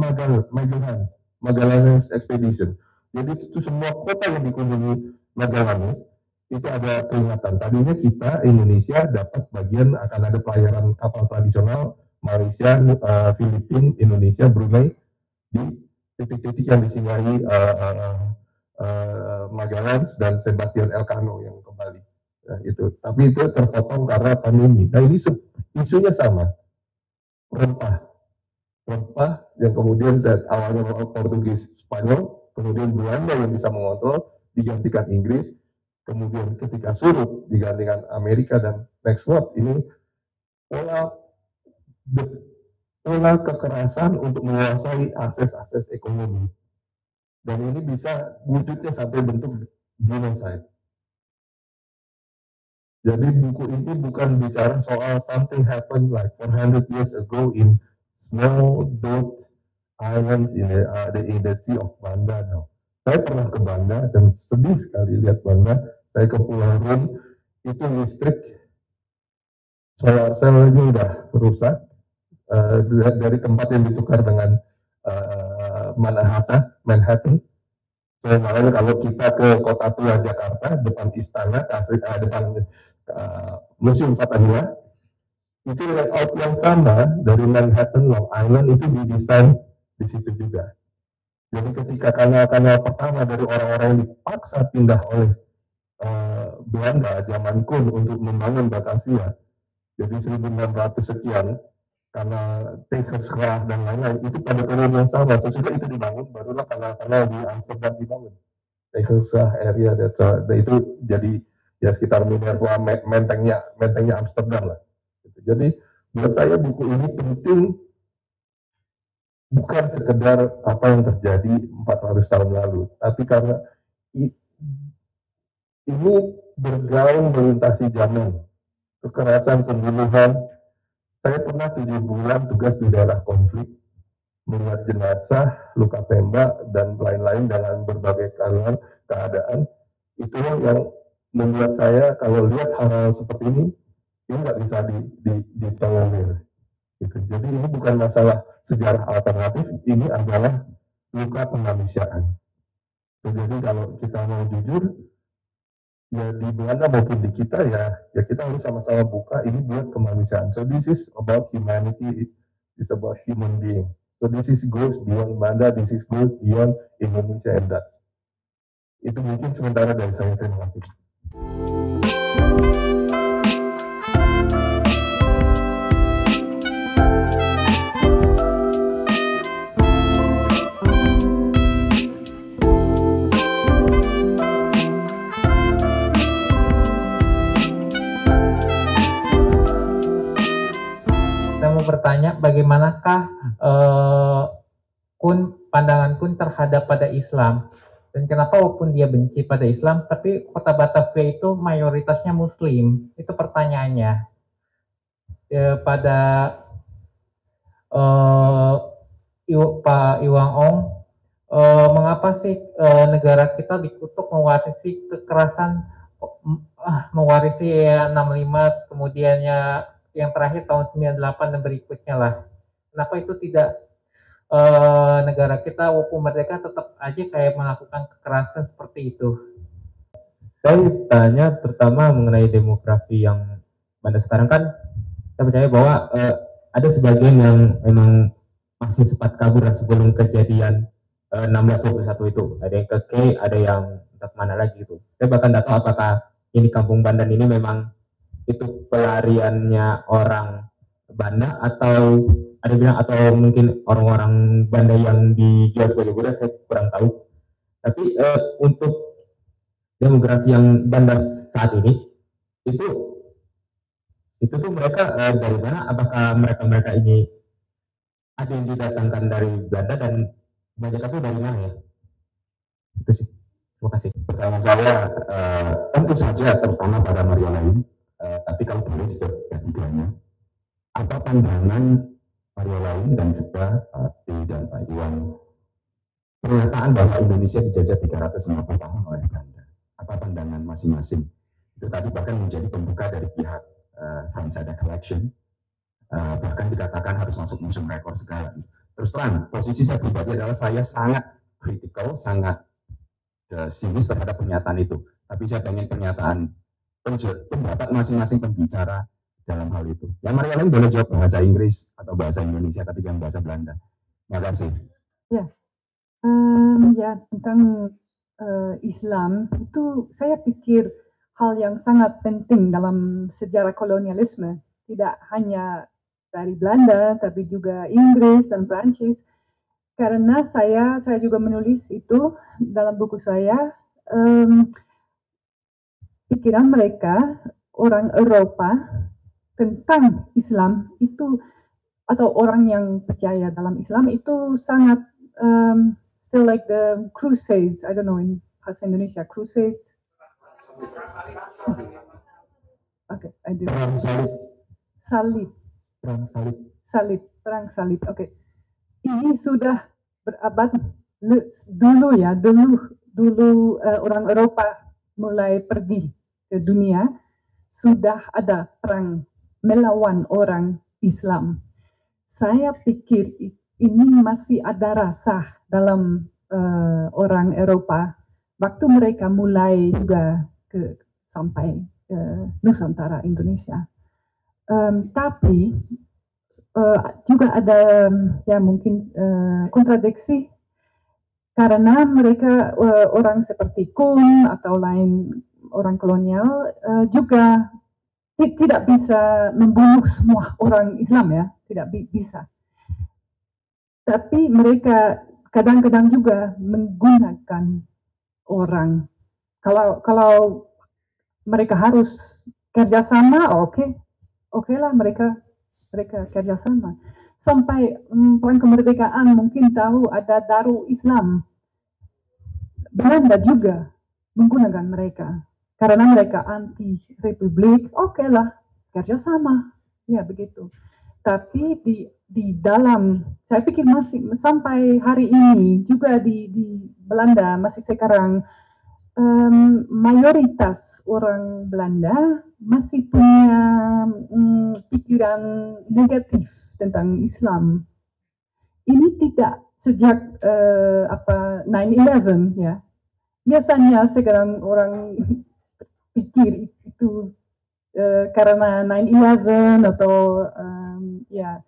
Magalhanes Expedition. Jadi itu semua kota yang dikunjungi Magalhanes itu ada peringatan. Tadinya kita Indonesia dapat bagian akan ada pelayaran kapal tradisional Malaysia, Filipina, Indonesia, Brunei di titik-titik yang disinggahi Magalhães dan Sebastian Elcano yang kembali. Nah, itu. Tapi itu terpotong karena pandemi. Nah ini isunya sama, rempah yang kemudian awalnya Portugis, Spanyol, kemudian Belanda yang bisa mengontrol digantikan Inggris. Kemudian ketika surut digantikan Amerika dan next world ini pola kekerasan untuk menguasai akses ekonomi dan ini bisa wujudnya sampai bentuk genocide. Jadi buku ini bukan bicara soal something happened like 400 years ago in small dot islands in the Sea of Banda. No. Saya pernah ke Banda dan sedih sekali lihat Banda. Saya ke Pulau Rune, itu listrik solar cell aja udah rusak dari tempat yang ditukar dengan Manhattan. Saya makanya kalau kita ke kota tua Jakarta, depan istana, depan Museum Fathahillah, itu layout yang sama dari Manhattan, Long Island itu didesain di situ juga. Jadi ketika kanal-kanal pertama dari orang-orang yang dipaksa pindah oleh Belanda zaman Koen untuk membangun Batavia, jadi 1600 sekian karena Tegersgraaf dan lain-lain itu pada periode yang sama. Sesudah itu dibangun, barulah kanal-kanal di Amsterdam dibangun. Tegersgraaf area itu jadi ya sekitar Minerva mentengnya Amsterdam lah. Jadi buat saya buku ini penting bukan sekedar apa yang terjadi 400 tahun lalu, tapi karena ini bergaung melintasi zaman, kekerasan, pembunuhan. Saya pernah 7 bulan tugas di daerah konflik, melihat jenazah, luka tembak, dan lain-lain dengan berbagai keadaan. Itu yang membuat saya kalau lihat hal-hal seperti ini nggak bisa ditolerir. Gitu. Jadi ini bukan masalah sejarah alternatif, ini adalah luka kemanusiaan. Jadi kalau kita mau jujur, ya di Belanda maupun di kita ya kita harus sama-sama buka ini buat kemanusiaan. So this is about humanity, it's about human being. So this is goes beyond Belanda, this is goes beyond Indonesia and that. Itu mungkin sementara dari saya. Terima kasih. Saya mau bertanya, bagaimanakah pandangan Kun terhadap pada Islam, dan kenapa walaupun dia benci pada Islam, tapi kota Batavia itu mayoritasnya Muslim? Itu pertanyaannya. Pada Pak Iwang Ong, mengapa sih negara kita dikutuk mewarisi kekerasan, mewarisi 65, kemudiannya yang terakhir tahun 98 dan berikutnya lah. Kenapa itu tidak negara kita walaupun merdeka tetap aja kayak melakukan kekerasan seperti itu? Saya tanya terutama mengenai demografi yang pada sekarang kan saya percaya bahwa ada sebagian yang memang masih sempat kabur sebelum kejadian 16/21 itu. Ada yang ke K, ada yang entah kemana lagi gitu. Saya bahkan tidak tahu apakah ini Kampung Bandan ini memang itu pelariannya orang Banda atau ada bilang atau mungkin orang-orang Banda yang dijual sebagai budak, saya kurang tahu. Tapi untuk demografi yang Banda saat ini itu tuh mereka dari mana? Apakah mereka ini ada yang didatangkan dari Belanda dan banyak itu dari mana ya? Itu sih. Terima kasih. Pertanyaan saya tentu saja terutama pada Mario lain. Tapi kalau boleh ketiganya, apa pandangan Mario lain dan juga Pak T dan Pak Iwan pernyataan bahwa Indonesia dijajah 350 tahun oleh Belanda? Apa pandangan masing-masing? Itu tadi bahkan menjadi pembuka dari pihak Fransada Collection, bahkan dikatakan harus masuk museum rekor segala. Terus terang, posisi saya pribadi adalah saya sangat kritikal, sangat sinis terhadap pernyataan itu. Tapi saya pengen pernyataan pendapat masing-masing pembicara dalam hal itu. Yang Mario lain boleh jawab bahasa Inggris atau bahasa Indonesia, tapi jangan bahasa Belanda. Terima kasih. Ya, ya tentang Islam itu saya pikir hal yang sangat penting dalam sejarah kolonialisme. Tidak hanya dari Belanda, tapi juga Inggris dan Prancis. Karena saya juga menulis itu dalam buku saya. Pikiran mereka, orang Eropa, tentang Islam itu, atau orang yang percaya dalam Islam itu sangat, still like the Crusades, I don't know in bahasa Indonesia, Crusades. Okay, I do. Perang salib. Salib. Perang salib. Salib, perang salib. Oke. Ini sudah berabad dulu ya, dulu orang Eropa mulai pergi ke dunia, sudah ada perang melawan orang Islam. Saya pikir ini masih ada rasa dalam orang Eropa waktu mereka mulai juga sampai Nusantara Indonesia. Tapi juga ada ya mungkin kontradiksi karena mereka orang seperti Kun atau lain orang kolonial juga tidak bisa membunuh semua orang Islam ya, tidak bisa. Tapi mereka kadang-kadang juga menggunakan orang. Kalau mereka harus kerjasama, oke lah mereka kerjasama. Sampai perang kemerdekaan mungkin tahu ada Darul Islam. Belanda juga menggunakan mereka. Karena mereka anti republik, oke lah, kerjasama, ya begitu. Tapi di dalam, saya pikir masih sampai hari ini juga di Belanda masih sekarang mayoritas orang Belanda masih punya pikiran negatif tentang Islam. Ini tidak sejak 9/11 ya. Biasanya sekarang orang pikir itu karena 9/11 atau ya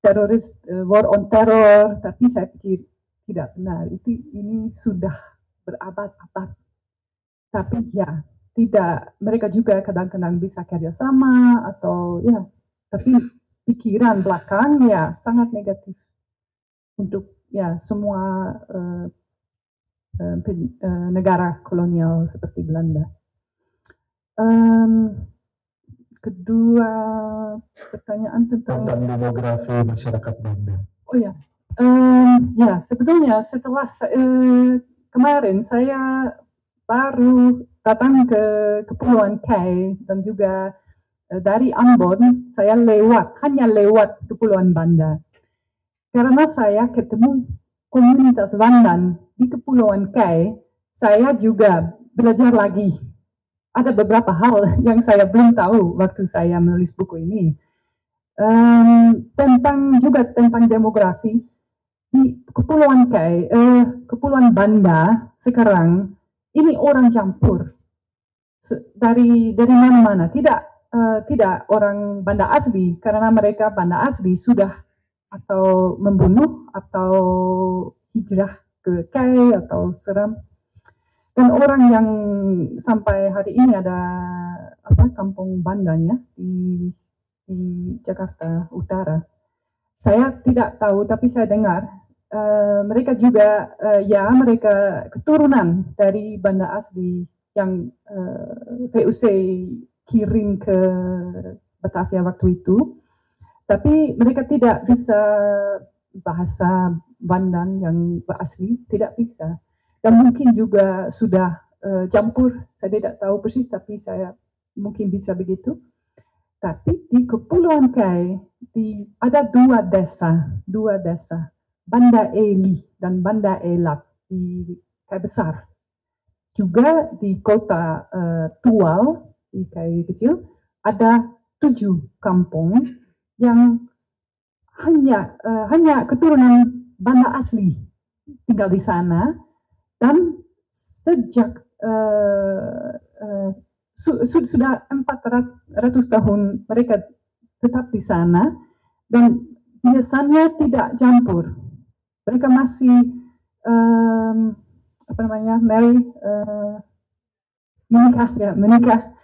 teroris, war on terror, tapi saya pikir tidak benar. Ini sudah berabad-abad Tapi ya, tidak, mereka juga kadang-kadang bisa kerjasama atau ya, tapi pikiran belakang ya sangat negatif untuk ya semua negara kolonial seperti Belanda. Kedua pertanyaan tentang demografi masyarakat Banda. Oh ya, ya sebetulnya setelah kemarin saya baru datang ke Kepulauan Kai dan juga dari Ambon saya hanya lewat Kepulauan Banda. Karena saya ketemu komunitas Wandan di Kepulauan Kai, saya juga belajar lagi. Ada beberapa hal yang saya belum tahu waktu saya menulis buku ini. Tentang demografi di Kepulauan Kai, Kepulauan Banda sekarang ini orang campur dari mana-mana. Tidak orang Banda asli karena mereka Banda asli sudah atau membunuh atau hijrah ke Kai atau Seram. Dan orang yang sampai hari ini ada kampung Bandanya di Jakarta Utara. Saya tidak tahu, tapi saya dengar mereka juga mereka keturunan dari Banda asli yang VOC kirim ke Batavia waktu itu. Tapi mereka tidak bisa bahasa Bandan yang asli, tidak bisa. Dan mungkin juga sudah campur, saya tidak tahu persis, tapi saya mungkin bisa begitu. Tapi di Kepulauan Kai ada dua desa, Banda Eli dan Banda Elak di Kai Besar. Juga di kota Tual, di Kai Kecil, ada 7 kampung yang hanya keturunan Banda asli tinggal di sana. Dan sejak sudah 400 tahun mereka tetap di sana dan biasanya tidak campur. Mereka masih menikah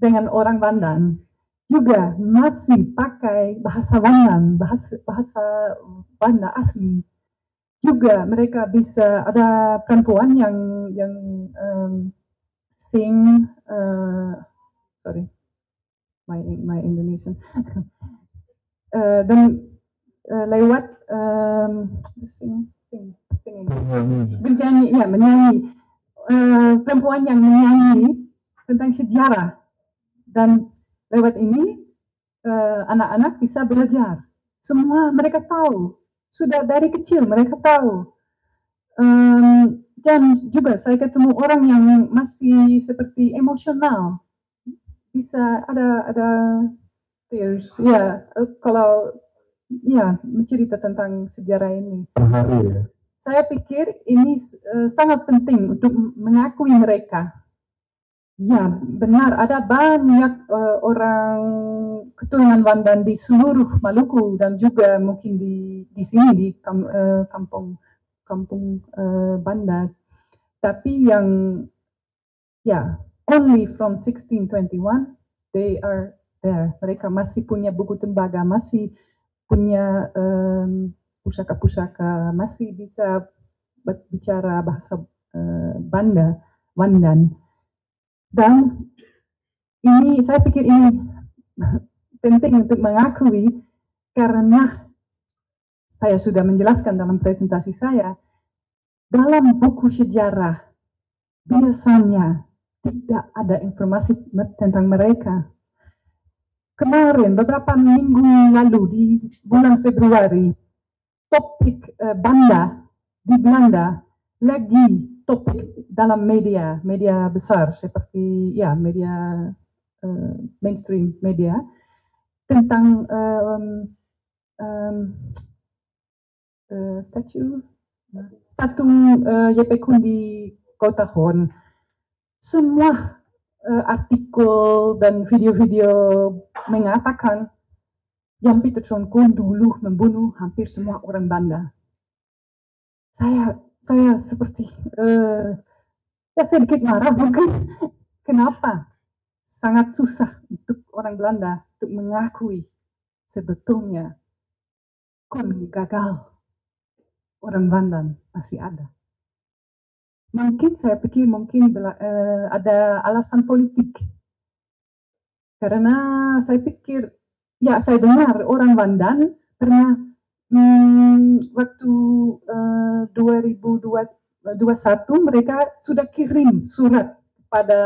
dengan orang Bandan. Juga masih pakai bahasa Bandan, bahasa Banda asli. Juga mereka bisa ada perempuan yang sing my Indonesian dan lewat menyanyi perempuan yang menyanyi tentang sejarah dan lewat ini anak-anak bisa belajar. Semua mereka tahu. Sudah dari kecil mereka tahu. Dan juga saya ketemu orang yang masih seperti emosional. Bisa ada tears. Ya, kalau mencerita tentang sejarah ini. Saya pikir ini sangat penting untuk mengakui mereka. Ya, benar. Ada banyak orang keturunan Bandan di seluruh Maluku dan juga mungkin di sini di kampung Banda. Tapi yang only from 1621 they are there. Mereka masih punya buku tembaga, masih punya pusaka-pusaka, masih bisa bicara bahasa Wandan. Dan ini saya pikir ini penting untuk mengakui karena saya sudah menjelaskan dalam presentasi saya, dalam buku sejarah biasanya tidak ada informasi tentang mereka. Kemarin, beberapa minggu lalu di bulan Februari, topik Banda di Belanda lagi topik dalam media besar seperti media mainstream media tentang patung YP Kundi Kota Horn. Semua artikel dan video-video mengatakan Jan Pieterszoon Koen dulu membunuh hampir semua orang Banda. Saya seperti ya sedikit marah mungkin. Kenapa sangat susah untuk orang Belanda untuk mengakui sebetulnya kun gagal orang Bandan masih ada. Mungkin saya pikir ada alasan politik. Karena saya pikir, ya saya dengar orang Bandan pernah waktu 2021 mereka sudah kirim surat pada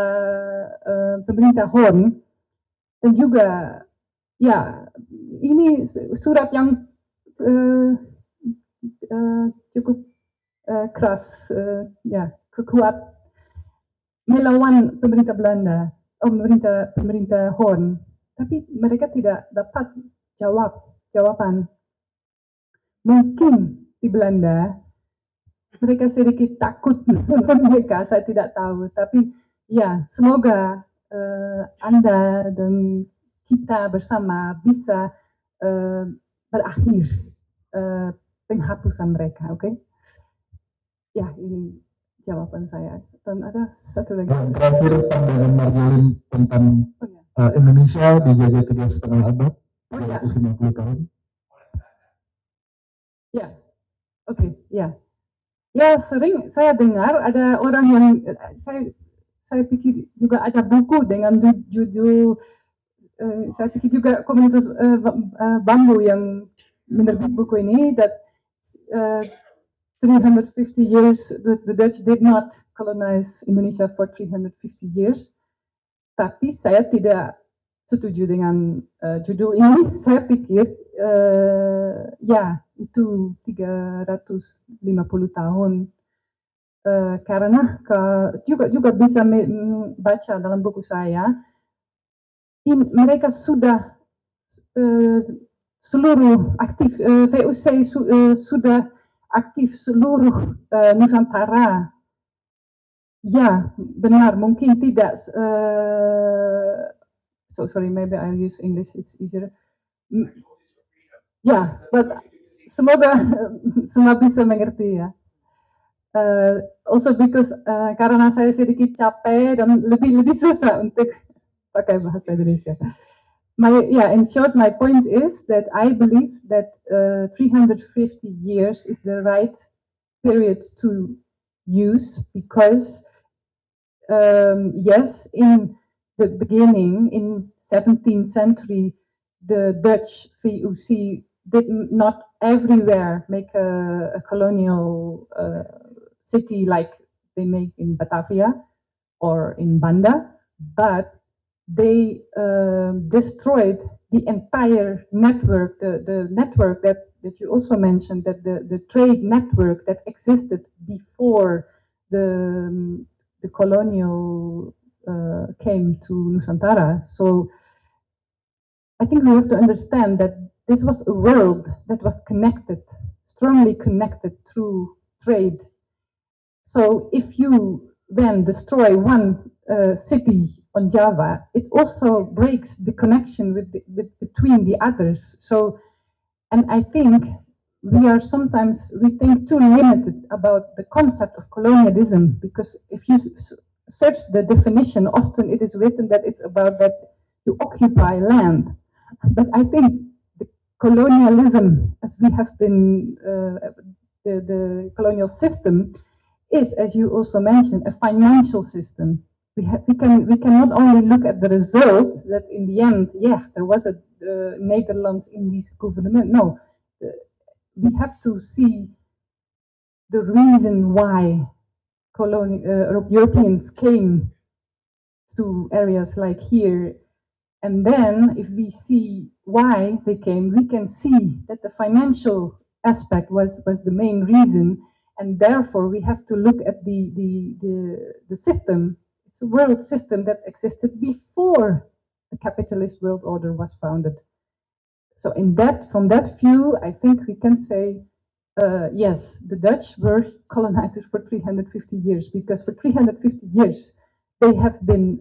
pemerintah Horn, dan juga ya ini surat yang cukup keras, ya kuat melawan pemerintah Belanda, pemerintah Horn, tapi mereka tidak dapat jawaban. Mungkin di Belanda mereka sedikit takut mereka, saya tidak tahu, tapi ya semoga Anda dan kita bersama bisa berakhir penghapusan mereka, oke? Ya, ini jawaban saya. Dan ada satu lagi. Terakhir pandangan Marjolin tentang Indonesia dijajah 3,5 abad, 350 tahun. Ya, oke, ya. Ya, sering saya dengar ada orang yang saya pikir juga ada buku dengan judul saya pikir juga komunitas Bambu yang menerbit buku ini, that 350 years the Dutch did not colonize Indonesia for 350 years. Tapi saya tidak setuju dengan judul ini. Saya pikir ya itu 350 tahun. Karena juga bisa baca dalam buku saya, mereka sudah seluruh aktif, VOC sudah aktif seluruh Nusantara. Ya, benar, mungkin tidak. So sorry, maybe I'll use English, it's easier. Ya, but semoga semua bisa mengerti ya. Also because karena saya sedikit capek dan lebih susah untuk pakai bahasa Indonesia. In short, my point is that I believe that 350 years is the right period to use, because yes, in the beginning, in 17th century, the Dutch VOC did not everywhere make a colonial city like they make in Batavia or in Banda, but they destroyed the entire network, the network that you also mentioned, that the trade network that existed before the colonial came to Nusantara. So I think we have to understand that this was a world that was connected, strongly connected through trade. So if you then destroy one city on Java, it also breaks the connection between the others. So, and I think we think too limited about the concept of colonialism, because if you search the definition, often it is written that it's about that you occupy land. But I think the colonialism, as we have been, the colonial system is, as you also mentioned, a financial system. We can not only look at the result, that in the end, yeah, there was a Netherlands Indies government. No, we have to see the reason why Europeans came to areas like here. And then if we see why they came, we can see that the financial aspect was the main reason. And therefore we have to look at the system. It's a world system that existed before the capitalist world order was founded. So from that view, I think we can say, yes, the Dutch were colonizers for 350 years, because for 350 years they have been,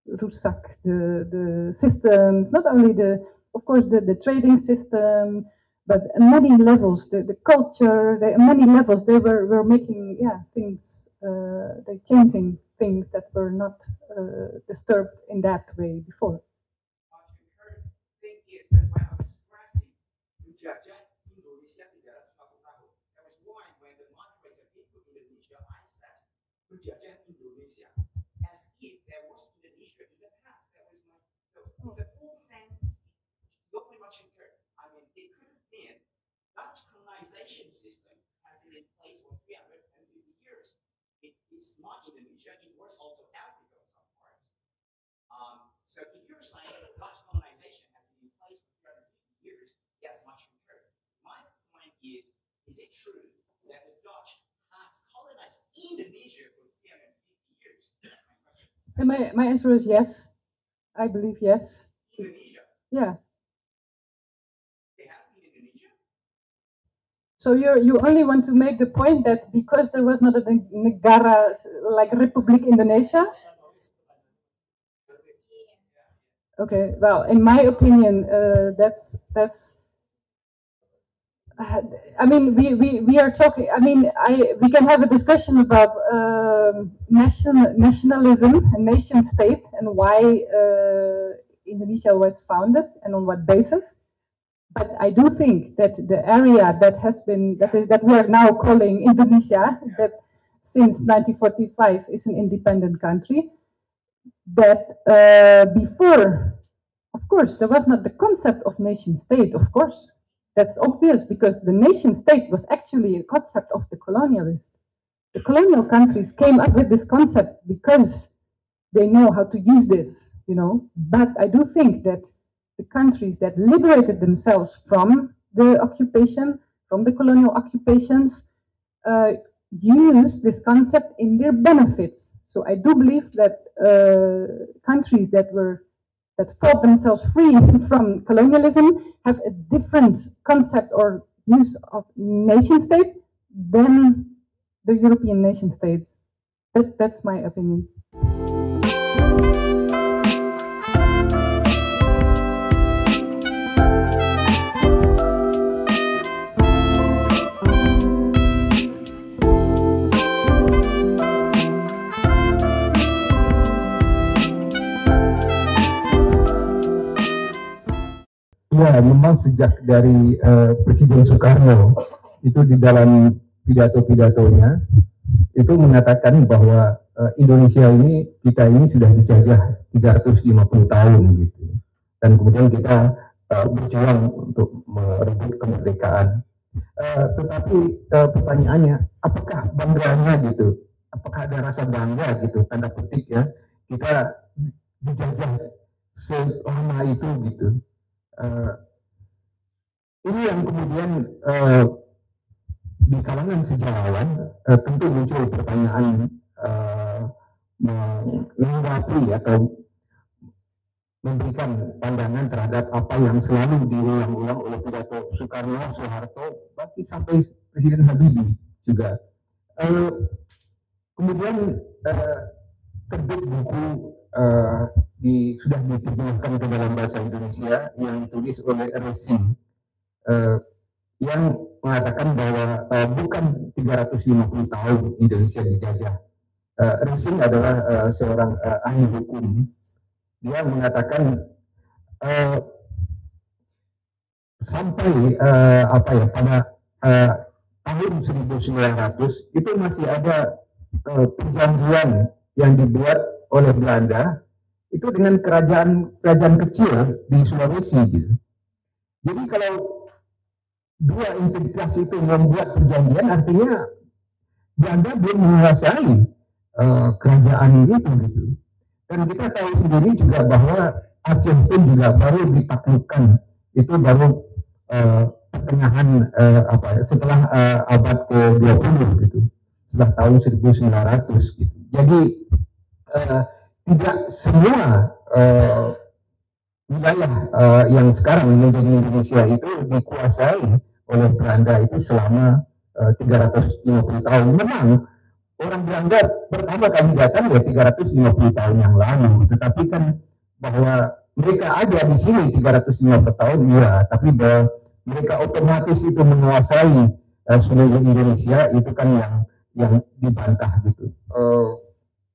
rusak the systems, not only of course the trading system, but on many levels, the culture, many levels, they were making things they're changing things that were not disturbed in that way before. Thing is, that's why I was stressing menjajah Indonesia 340 tahun. That was why when the moderator came to Indonesia, I said menjajah Indonesia as if there was Indonesia in the past. That was my so it's a full sense. Not very much incurred. I mean, it could have been Dutch colonization system has been in place for 350 years. It's not Indonesia. It was also Africa some parts. So if you're saying that Dutch colonization has been in place for 350 years, that's much incurred. My point is it true that the Dutch has colonized Indonesia for 350 years? That's my question. And my answer is yes. I believe yes. Indonesia. Yeah. It has been Indonesia. So you only want to make the point that because there was not a negara like Republik Indonesia. Okay, well, in my opinion, that's. I mean, we are talking. I mean, we can have a discussion about nationalism, a nation state, and why Indonesia was founded and on what basis. But I do think that the area that we are now calling Indonesia, that since 1945 is an independent country, that before, of course, there was not the concept of nation state, of course. That's obvious because the nation state was actually a concept of the colonialists. The colonial countries came up with this concept because they know how to use this, you know. But I do think that the countries that liberated themselves from the occupation, from the colonial occupations, use this concept in their benefits. So I do believe that countries that fought themselves free from colonialism have a different concept or use of nation state than the European nation states. That's my opinion. Ya, memang sejak dari Presiden Soekarno itu di dalam pidato-pidatonya itu mengatakan bahwa Indonesia ini, kita ini sudah dijajah 350 tahun gitu. Dan kemudian kita berjuang untuk merebut kemerdekaan. Tetapi pertanyaannya, apakah bangganya gitu? Apakah ada rasa bangga gitu, tanda petik ya, kita dijajah selama itu gitu. Ini yang kemudian di kalangan sejarawan tentu muncul pertanyaan menanggapi atau memberikan pandangan terhadap apa yang selalu diulang-ulang oleh pidato Soekarno, Soeharto, bahkan sampai Presiden Habibie juga. Kemudian terbit buku sudah diterjemahkan ke dalam bahasa Indonesia yang ditulis oleh Resim yang mengatakan bahwa bukan 350 tahun Indonesia dijajah. Resim adalah seorang ahli hukum. Dia mengatakan sampai pada tahun 1900 itu masih ada perjanjian yang dibuat oleh Belanda itu dengan kerajaan kecil di Sulawesi gitu. Jadi kalau dua integrasi itu membuat perjanjian, artinya Belanda belum menguasai kerajaan itu gitu. Dan kita tahu sendiri juga bahwa Aceh pun juga baru ditaklukkan itu baru pertengahan setelah abad ke-20 gitu, setelah tahun 1900 gitu. Jadi tidak semua wilayah yang sekarang menjadi Indonesia itu dikuasai oleh Belanda itu selama 350 tahun. Memang orang Belanda pertama kali datang ya 350 tahun yang lalu, tetapi kan bahwa mereka ada di sini 350 tahun ya, tapi bahwa mereka otomatis itu menguasai seluruh Indonesia itu kan yang dibantah gitu.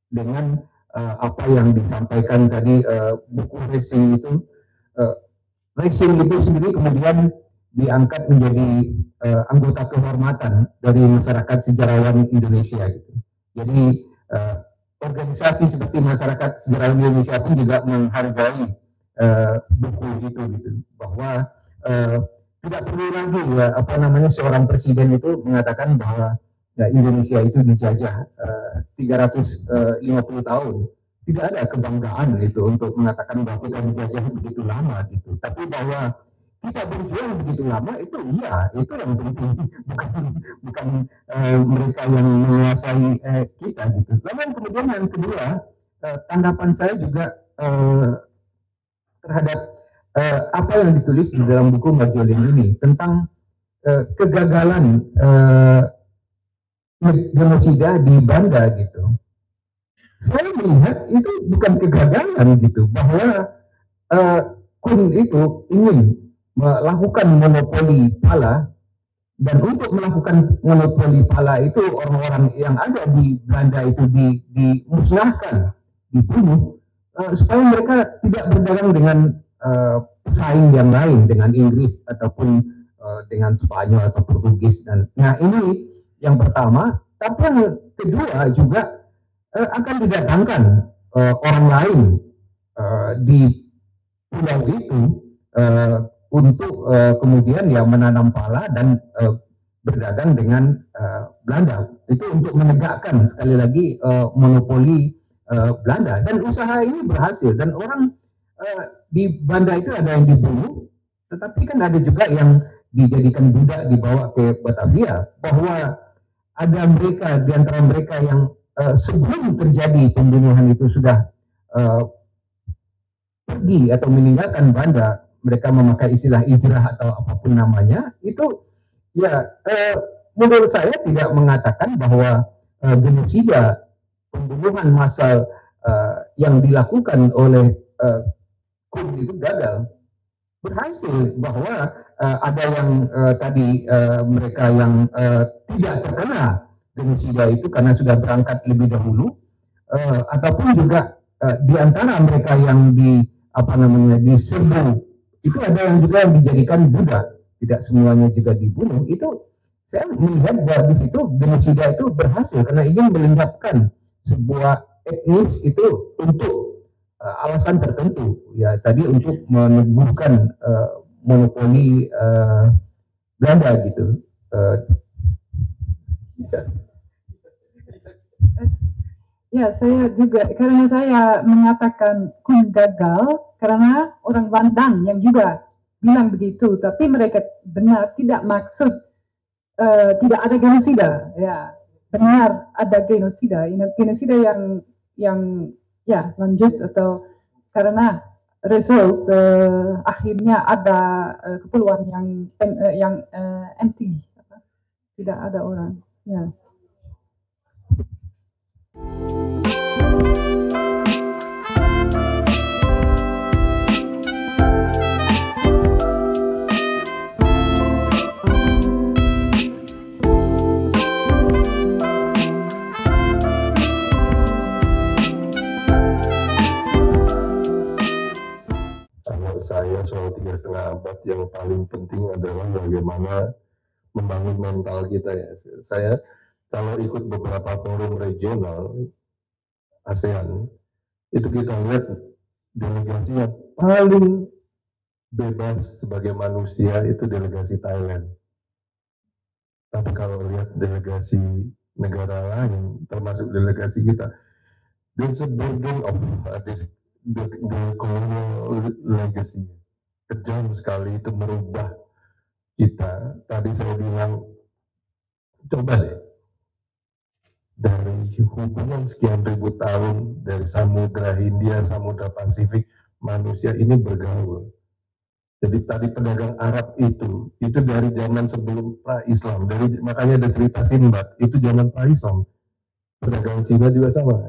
Dengan apa yang disampaikan tadi buku racing itu, racing itu sendiri kemudian diangkat menjadi anggota kehormatan dari masyarakat sejarawan Indonesia gitu. Jadi organisasi seperti masyarakat sejarawan Indonesia pun juga menghargai buku itu gitu, bahwa tidak perlu lagi apa namanya seorang presiden itu mengatakan bahwa Indonesia itu dijajah 350 tahun. Tidak ada kebanggaan itu untuk mengatakan bahwa kita dijajah begitu lama gitu. Tapi bahwa kita berjuang begitu lama itu iya, itu yang penting, bukan mereka yang menguasai kita gitu. Lalu kemudian yang kedua, tanggapan saya juga terhadap apa yang ditulis di dalam buku Marjolin ini tentang kegagalan genosida di Banda gitu. Saya melihat itu bukan kegagalan gitu, bahwa Kun itu ingin melakukan monopoli pala, dan untuk melakukan monopoli pala itu orang-orang yang ada di Belanda itu dimusnahkan, dibunuh, supaya mereka tidak berdagang dengan pesaing yang lain, dengan Inggris ataupun dengan Spanyol atau Portugis. Dan nah ini yang pertama. Tapi yang kedua juga akan didatangkan orang lain di pulau itu untuk kemudian ya menanam pala dan berdagang dengan Belanda. Itu untuk menegakkan sekali lagi monopoli Belanda. Dan usaha ini berhasil, dan orang di Banda itu ada yang dibunuh, tetapi kan ada juga yang dijadikan budak dibawa ke Batavia. Bahwa ada mereka di antara mereka yang sebelum terjadi pembunuhan itu sudah pergi atau meninggalkan Banda, mereka memakai istilah hijrah atau apapun namanya, itu ya menurut saya tidak mengatakan bahwa genosida, pembunuhan massal yang dilakukan oleh Kun itu gagal. Berhasil, bahwa ada yang tadi mereka yang tidak terkena genosida itu karena sudah berangkat lebih dahulu, ataupun juga di antara mereka yang diserbu itu ada yang juga yang dijadikan budak, tidak semuanya juga dibunuh. Itu saya melihat bahwa di situ genosida itu berhasil karena ingin melenyapkan sebuah etnis itu untuk alasan tertentu, ya tadi untuk meneguhkan monopoli Belanda gitu. Ya, saya juga, karena saya mengatakan Kun gagal karena orang Bandan yang juga bilang begitu, tapi mereka benar tidak maksud tidak ada genosida, ya benar ada genosida yang ya lanjut, atau karena result akhirnya ada kepulauan yang empty, tidak ada orang, ya. Saya soal 3,5 abad yang paling penting adalah bagaimana membangun mental kita ya. Saya kalau ikut beberapa forum regional ASEAN, itu kita lihat delegasi yang paling bebas sebagai manusia itu delegasi Thailand. Tapi kalau lihat delegasi negara lain, termasuk delegasi kita, there's a burden of the colonial legacy. Kejam sekali itu merubah kita. Tadi saya bilang, coba deh, dari hubungan sekian ribu tahun, dari Samudra Hindia, Samudra Pasifik, manusia ini bergaul. Jadi tadi pedagang Arab itu dari zaman sebelum pra-Islam, makanya ada cerita Sinbad, itu zaman pra-Islam. Pedagang Cina juga sama.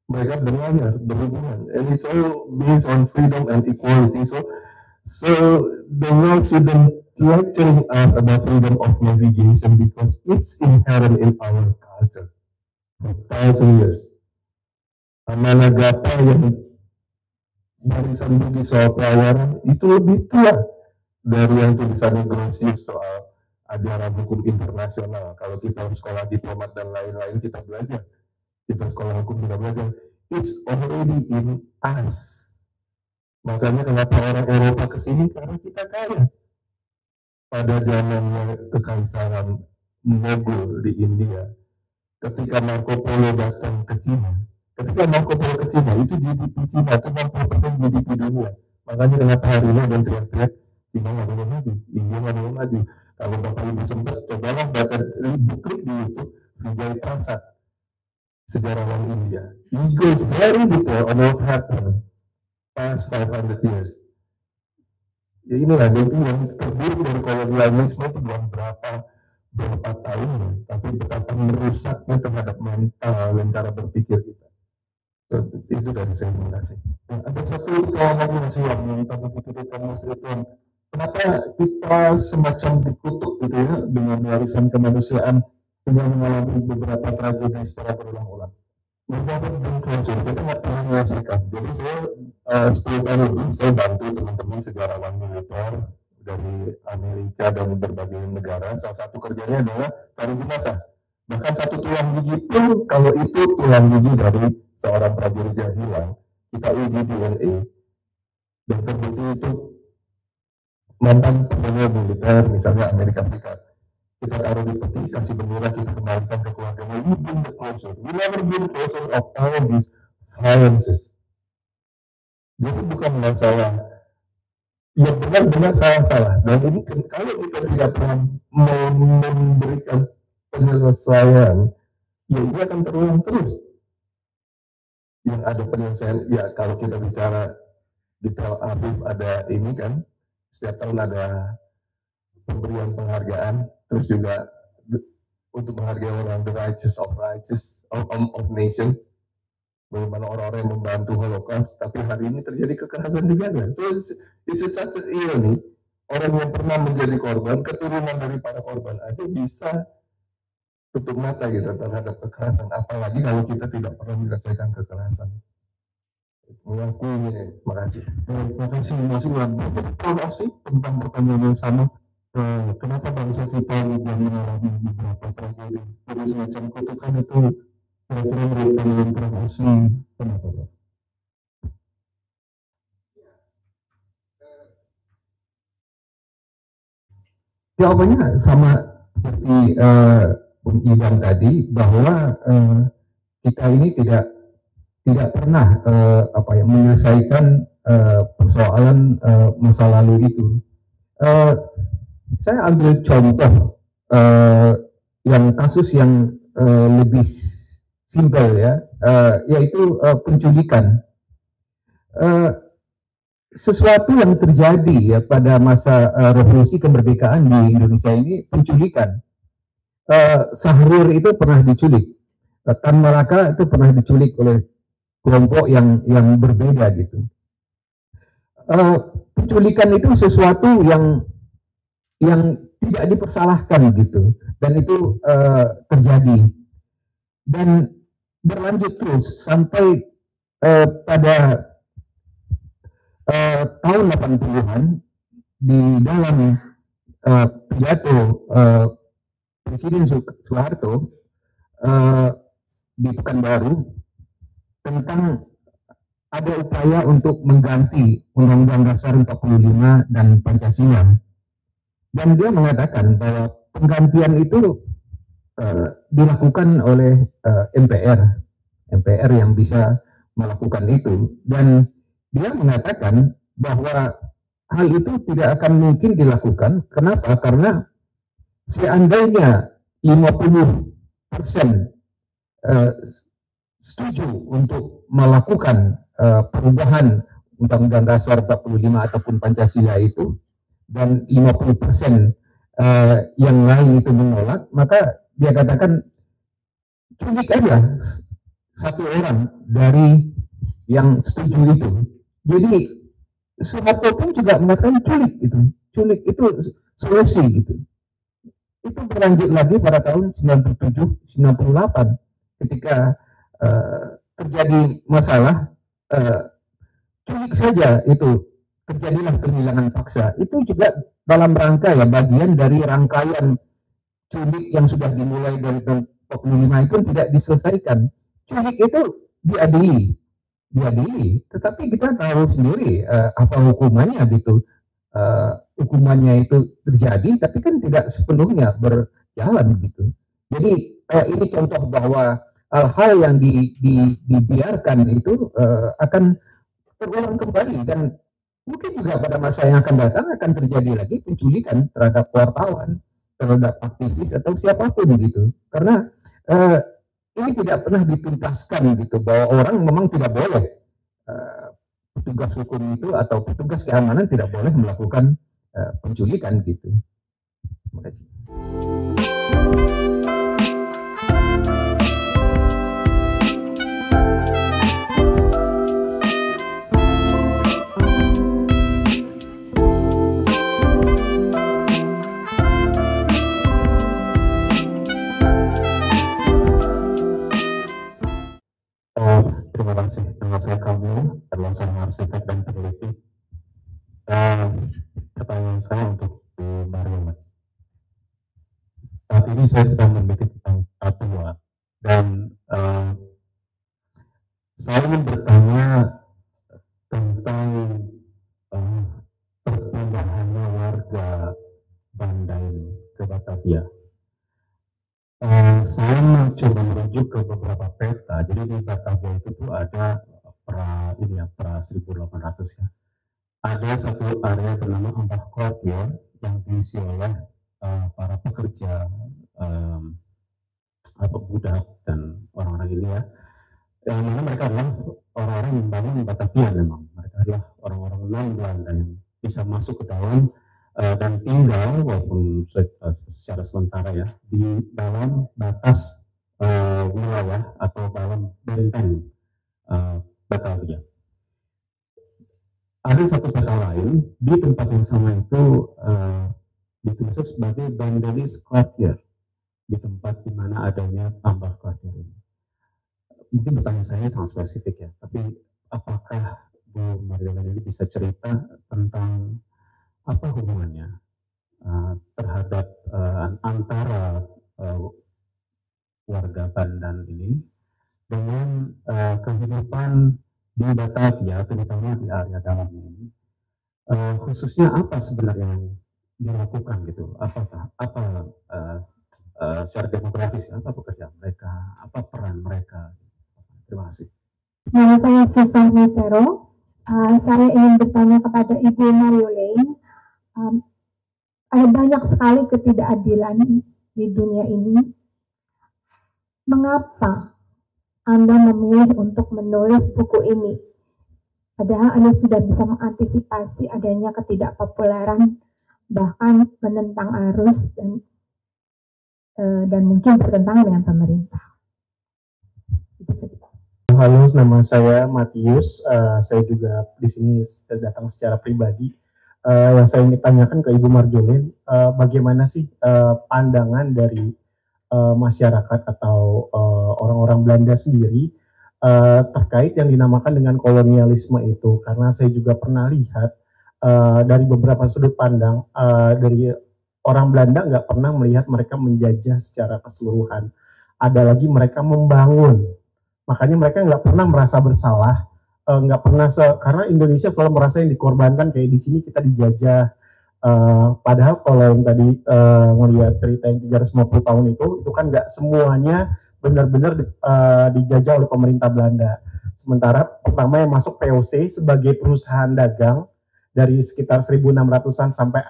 Mereka berlayar, berhubungan, and it's all based on freedom and equality. So the world shouldn't lecturing us about freedom of navigation because it's inherent in our culture. for 1,000 years. Amanagapa yang barisan Bugis soal pelayaran itu lebih tua dari yang tulisannya Grotius soal ajaran hukum internasional. Kalau kita sekolah diplomat dan lain-lain kita belajar, kita sekolah hukum kita belajar, it's already in us. Makanya kenapa orang Eropa kesini, karena kita kaya. Pada zamannya kekaisaran Mogul di India, ketika Marco Polo datang ke Cina, itu GDP Cina itu 60% GDP dunia. Makanya kenapa hari ini ada teriak-teriak Cina nggak boleh maju, India nggak boleh maju. Kalau Bapak Ibu sempat, cobalah baca buku di YouTube Vijay Prasad, sejarawan India. He goes very detail on what happened past 500 years. Ya inilah dia yang terburuk dari kolonialisme itu bukan berapa tahun, tapi betapa merusaknya terhadap mental dan cara berpikir kita. So, itu dari saya, terima kasih. Nah, ada satu lagi masih yang tadi kita masukkan. Kenapa kita semacam dikutuk gitu ya dengan warisan kemanusiaan dengan mengalami beberapa tragedi secara berulang-ulang? Beberapa bentuk kita nggak pernah menyelesaikan. Jadi saya 10 tahun lebih saya bantu teman-teman sejarawan militer dari Amerika dan berbagai negara. Salah satu kerjanya adalah cari jenazah. Bahkan satu tulang gigi pun, kalau itu tulang gigi dari seorang prajurit yang hilang, kita uji DNA dan terbukti itu mantan pegawai militer, misalnya Amerika Serikat. Kita taruh di peti, kasih bendera, kita kembalikan ke keluarganya. We bring the closure. We never bring closure of all these violences. Jadi bukan masalah ya benar-benar salah. Dan ini kalau kita tidak pernah memberikan penyelesaian, ya ini akan terulang terus. Yang ada penyelesaian, ya kalau kita bicara di Tel Aviv ada ini kan, setiap tahun ada pemberian penghargaan, terus juga untuk menghargai orang the righteous of nation, bagaimana orang-orang yang membantu Holocaust, tapi hari ini terjadi kekerasan di Gaza. So it's such an irony, orang yang pernah menjadi korban, keturunan dari para korban aja bisa tutup mata gitu terhadap kekerasan, apalagi kalau kita tidak pernah menyelesaikan kekerasan. Mengakuinya. Terima kasih. Terima kasih Mas Iwan. Terima kasih tentang pertanyaan yang sama. Kenapa bangsa kita yang mengalami beberapa tragedi? Jadi semacam kutukan itu kira-kira merupakan yang terasli. Kenapa Pak? Jawabannya sama seperti Bung Iwan tadi, bahwa kita ini tidak pernah menyelesaikan persoalan masa lalu itu. Saya ambil contoh yang kasus yang lebih simpel ya, yaitu penculikan. Sesuatu yang terjadi ya pada masa revolusi kemerdekaan di Indonesia ini, penculikan. Sahrir itu pernah diculik, Tan Malaka itu pernah diculik oleh kelompok yang berbeda gitu. Penculikan itu sesuatu yang tidak dipersalahkan gitu, dan itu terjadi dan berlanjut terus sampai pada tahun 80-an di dalam pidato Presiden Soeharto di Pekanbaru tentang ada upaya untuk mengganti Undang-Undang Dasar 45 dan Pancasila. Dan dia mengatakan bahwa penggantian itu dilakukan oleh MPR yang bisa melakukan itu. Dan dia mengatakan bahwa hal itu tidak akan mungkin dilakukan. Kenapa? Karena seandainya 50% setuju untuk melakukan perubahan Undang-Undang Dasar 45 ataupun Pancasila itu, dan 50% yang lain itu menolak, maka dia katakan culik aja satu orang dari yang setuju itu. Jadi Soeharto pun juga mengatakan culik itu solusi gitu. Itu berlanjut lagi pada tahun 97, 98. ketika terjadi masalah, culik saja itu terjadilah penghilangan paksa. Itu juga dalam rangka ya bagian dari rangkaian culik yang sudah dimulai dari tahun 45 itu tidak diselesaikan. Culik itu diadili, tetapi kita tahu sendiri apa hukumannya gitu. Hukumannya itu terjadi, tapi kan tidak sepenuhnya berjalan gitu. Jadi ini contoh bahwa hal-hal yang dibiarkan itu akan terulang kembali, dan mungkin juga pada masa yang akan datang akan terjadi lagi penculikan terhadap wartawan, terhadap aktivis atau siapapun gitu. Karena ini tidak pernah dituntaskan gitu, bahwa orang memang tidak boleh, petugas hukum itu atau petugas keamanan tidak boleh melakukan penculikan gitu. Terima kasih. Terima kasih. Nama saya Kamil, seorang arsitek dan peneliti. Pertanyaan saya untuk Bu Mario. Saat ini saya sedang meneliti tentang Papua, dan saya ingin bertanya tentang perpindahannya warga Banda ini ke Batavia. Saya mencoba merujuk ke beberapa peta. Jadi di Batavia itu tuh ada pra 1800 ya. Ada satu area bernama Ambah Quartier yang diisi oleh para pekerja budak dan orang-orang ini ya. Yang mana mereka adalah orang-orang yang membangun Batavia memang. Mereka adalah orang-orang non Belanda yang bisa masuk ke dalam dan tinggal walaupun secara sementara ya di dalam batas wilayah atau dalam benteng Batavia. Ada satu peta lain di tempat yang sama itu ditulis sebagai Bandelis Quartier, di tempat di mana adanya Ambah Quartier ini. Mungkin pertanyaan saya sangat spesifik ya, tapi apakah Bu Mariolena ini bisa cerita tentang apa hubungannya terhadap antara warga Bandan ini dengan kehidupan di Batavia, terutama di area dalamnya ini, khususnya apa sebenarnya yang dilakukan gitu? Apa secara demografis, apa pekerjaan mereka, apa peran mereka? Terima kasih. Nama saya Susan Mesero. Saya ingin bertanya kepada Ibu Mariolena. Ada banyak sekali ketidakadilan di dunia ini. Mengapa Anda memilih untuk menulis buku ini? Padahal Anda sudah bisa mengantisipasi adanya ketidakpopuleran, bahkan menentang arus dan mungkin bertentangan dengan pemerintah. Itu saja. Halo, nama saya Matius. Saya juga di sini datang secara pribadi. Yang saya ingin tanyakan ke Ibu Marjolin, bagaimana sih pandangan dari masyarakat atau orang-orang Belanda sendiri terkait yang dinamakan dengan kolonialisme itu? Karena saya juga pernah lihat dari beberapa sudut pandang dari orang Belanda nggak pernah melihat mereka menjajah secara keseluruhan. Ada lagi mereka membangun. Makanya mereka nggak pernah merasa bersalah, nggak pernah karena Indonesia selalu merasa yang dikorbankan, kayak di sini kita dijajah. Padahal kalau yang tadi ngelihat cerita yang 350 tahun itu kan nggak semuanya benar-benar dijajah oleh pemerintah Belanda. Sementara pertama yang masuk POC sebagai perusahaan dagang dari sekitar 1600-an sampai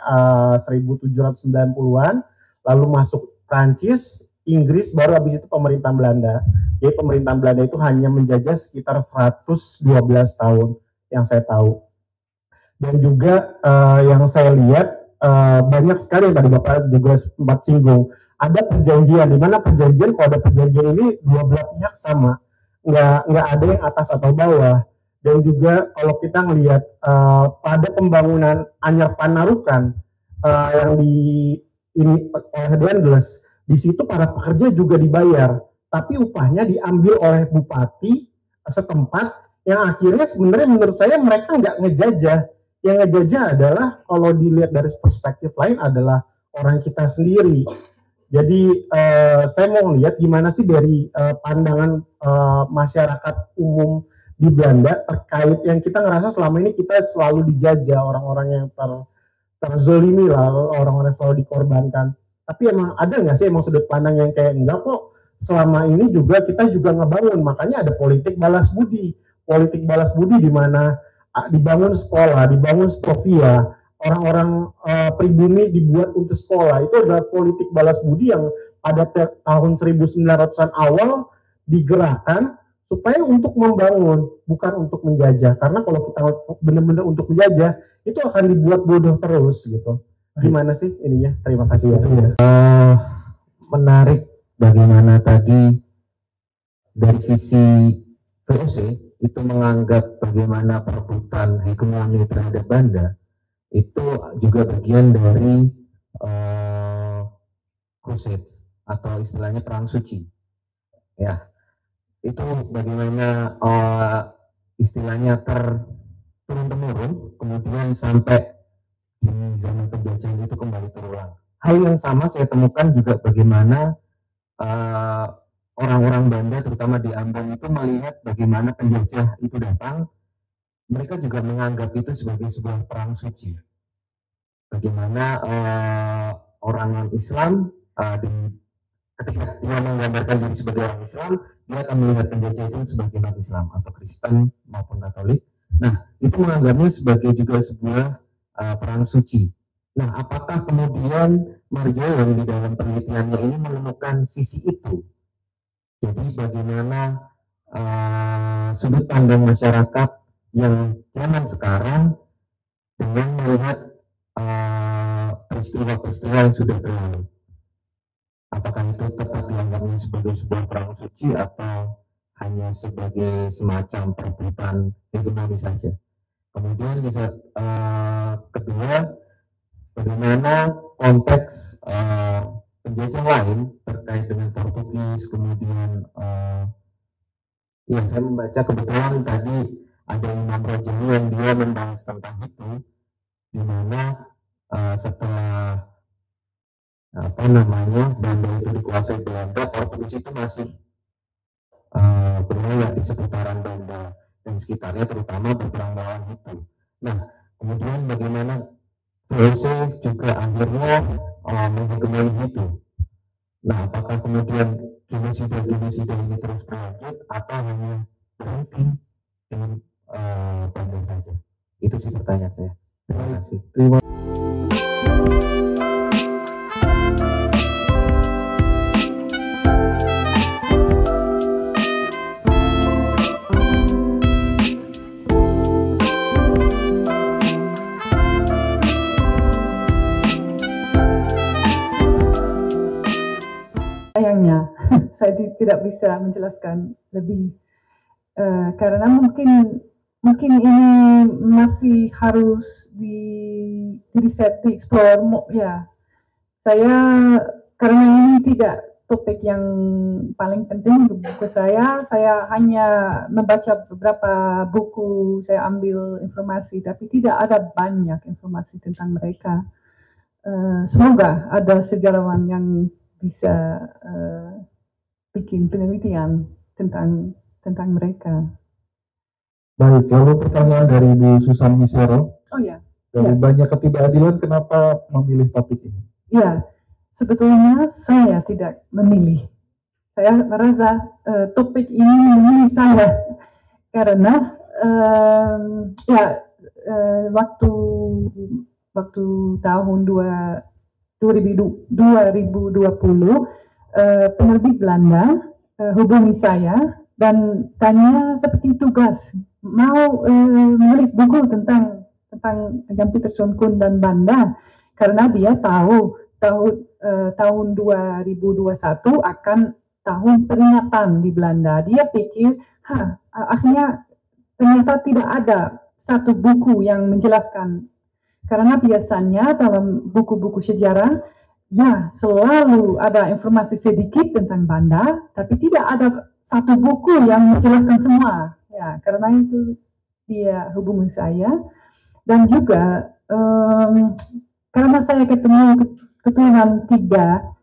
1790-an, lalu masuk Prancis, Inggris, baru habis itu pemerintahan Belanda. Jadi pemerintahan Belanda itu hanya menjajah sekitar 112 tahun yang saya tahu. Dan juga yang saya lihat banyak sekali yang tadi Bapak juga sempat singgung, ada perjanjian, di mana perjanjian, kalau ada perjanjian ini dua belah pihak sama, nggak ada yang atas atau bawah. Dan juga kalau kita ngelihat pada pembangunan Anyar Panarukan yang di ini oleh Dendles, di situ para pekerja juga dibayar. tapi upahnya diambil oleh bupati setempat yang akhirnya sebenarnya menurut saya mereka nggak ngejajah. Yang ngejajah adalah kalau dilihat dari perspektif lain adalah orang kita sendiri. Jadi saya mau lihat gimana sih dari pandangan masyarakat umum di Belanda terkait yang kita ngerasa selama ini kita selalu dijajah, orang-orang yang terzolimi lah, orang-orang yang selalu dikorbankan. Tapi emang ada nggak sih emang sudut pandang yang kayak enggak kok, selama ini juga kita juga ngebangun, makanya ada politik balas budi di mana dibangun sekolah, dibangun Stovia, orang-orang pribumi dibuat untuk sekolah. Itu adalah politik balas budi yang pada tahun 1900-an awal digerakkan supaya untuk membangun, bukan untuk menjajah. Karena kalau kita benar-benar untuk menjajah, itu akan dibuat bodoh terus gitu. Gimana sih ininya? Terima kasih ya. Menarik bagaimana tadi dari sisi VOC itu menganggap bagaimana perebutan hegemoni terhadap Banda itu juga bagian dari Crusades atau istilahnya perang suci. Ya, itu bagaimana istilahnya turun-temurun, kemudian sampai di zaman penjajahan itu kembali terulang. Hal yang sama saya temukan juga bagaimana orang-orang Banda terutama di Ambon itu melihat bagaimana penjajah itu datang, mereka juga menganggap itu sebagai sebuah perang suci. Bagaimana orang non-Islam ketika dia menggambarkan diri sebagai orang Islam, dia akan melihat penjajah itu sebagai non-Islam atau Kristen maupun Katolik. Nah, itu menganggapnya sebagai juga sebuah perang suci. Nah, apakah kemudian Marjolin di dalam penelitiannya ini menemukan sisi itu? Jadi bagaimana sudut pandang masyarakat yang zaman sekarang dengan melihat peristiwa-peristiwa yang sudah berlalu? Apakah itu tetap dianggapnya sebagai sebuah perang suci atau hanya sebagai semacam perebutan hegemoni saja? Kemudian bisa kedua, bagaimana konteks penjajah lain terkait dengan Portugis, kemudian yang saya membaca kebetulan tadi ada Imam Rojani yang dia membahas tentang itu, di mana setelah Banda itu dikuasai Belanda, Portugis itu masih berlayar di seputaran Banda dan sekitarnya, terutama berperang melawan itu. Nah, kemudian bagaimana VOC juga akhirnya menghegemoni itu. Nah, apakah kemudian genosida ini terus berlanjut atau hanya berhenti dengan Banda saja? Itu sih pertanyaan saya. Terima kasih. Sayangnya saya tidak bisa menjelaskan lebih karena mungkin ini masih harus di riset, di explore ya. Saya karena ini tidak topik yang paling penting untuk buku saya hanya membaca beberapa buku, saya ambil informasi, tapi tidak ada banyak informasi tentang mereka. Semoga ada sejarawan yang bisa bikin penelitian tentang mereka. Baik, lalu pertanyaan dari Bu Susan Misero. Oh ya. Dari banyak ketidakadilan, kenapa memilih topik ini? Ya, sebetulnya saya tidak memilih. Saya merasa topik ini memilih saya karena waktu tahun 2020 penerbit Belanda hubungi saya dan tanya seperti tugas mau menulis buku tentang Jan Pieterszoon Koen dan Banda karena dia tahu tahun 2021 akan tahun peringatan di Belanda. Dia pikir, akhirnya ternyata tidak ada satu buku yang menjelaskan. Karena biasanya dalam buku-buku sejarah ya selalu ada informasi sedikit tentang Banda, tapi tidak ada satu buku yang menjelaskan semua. Ya, karena itu dia hubungi saya. Dan juga karena saya ketemu keturunan 3,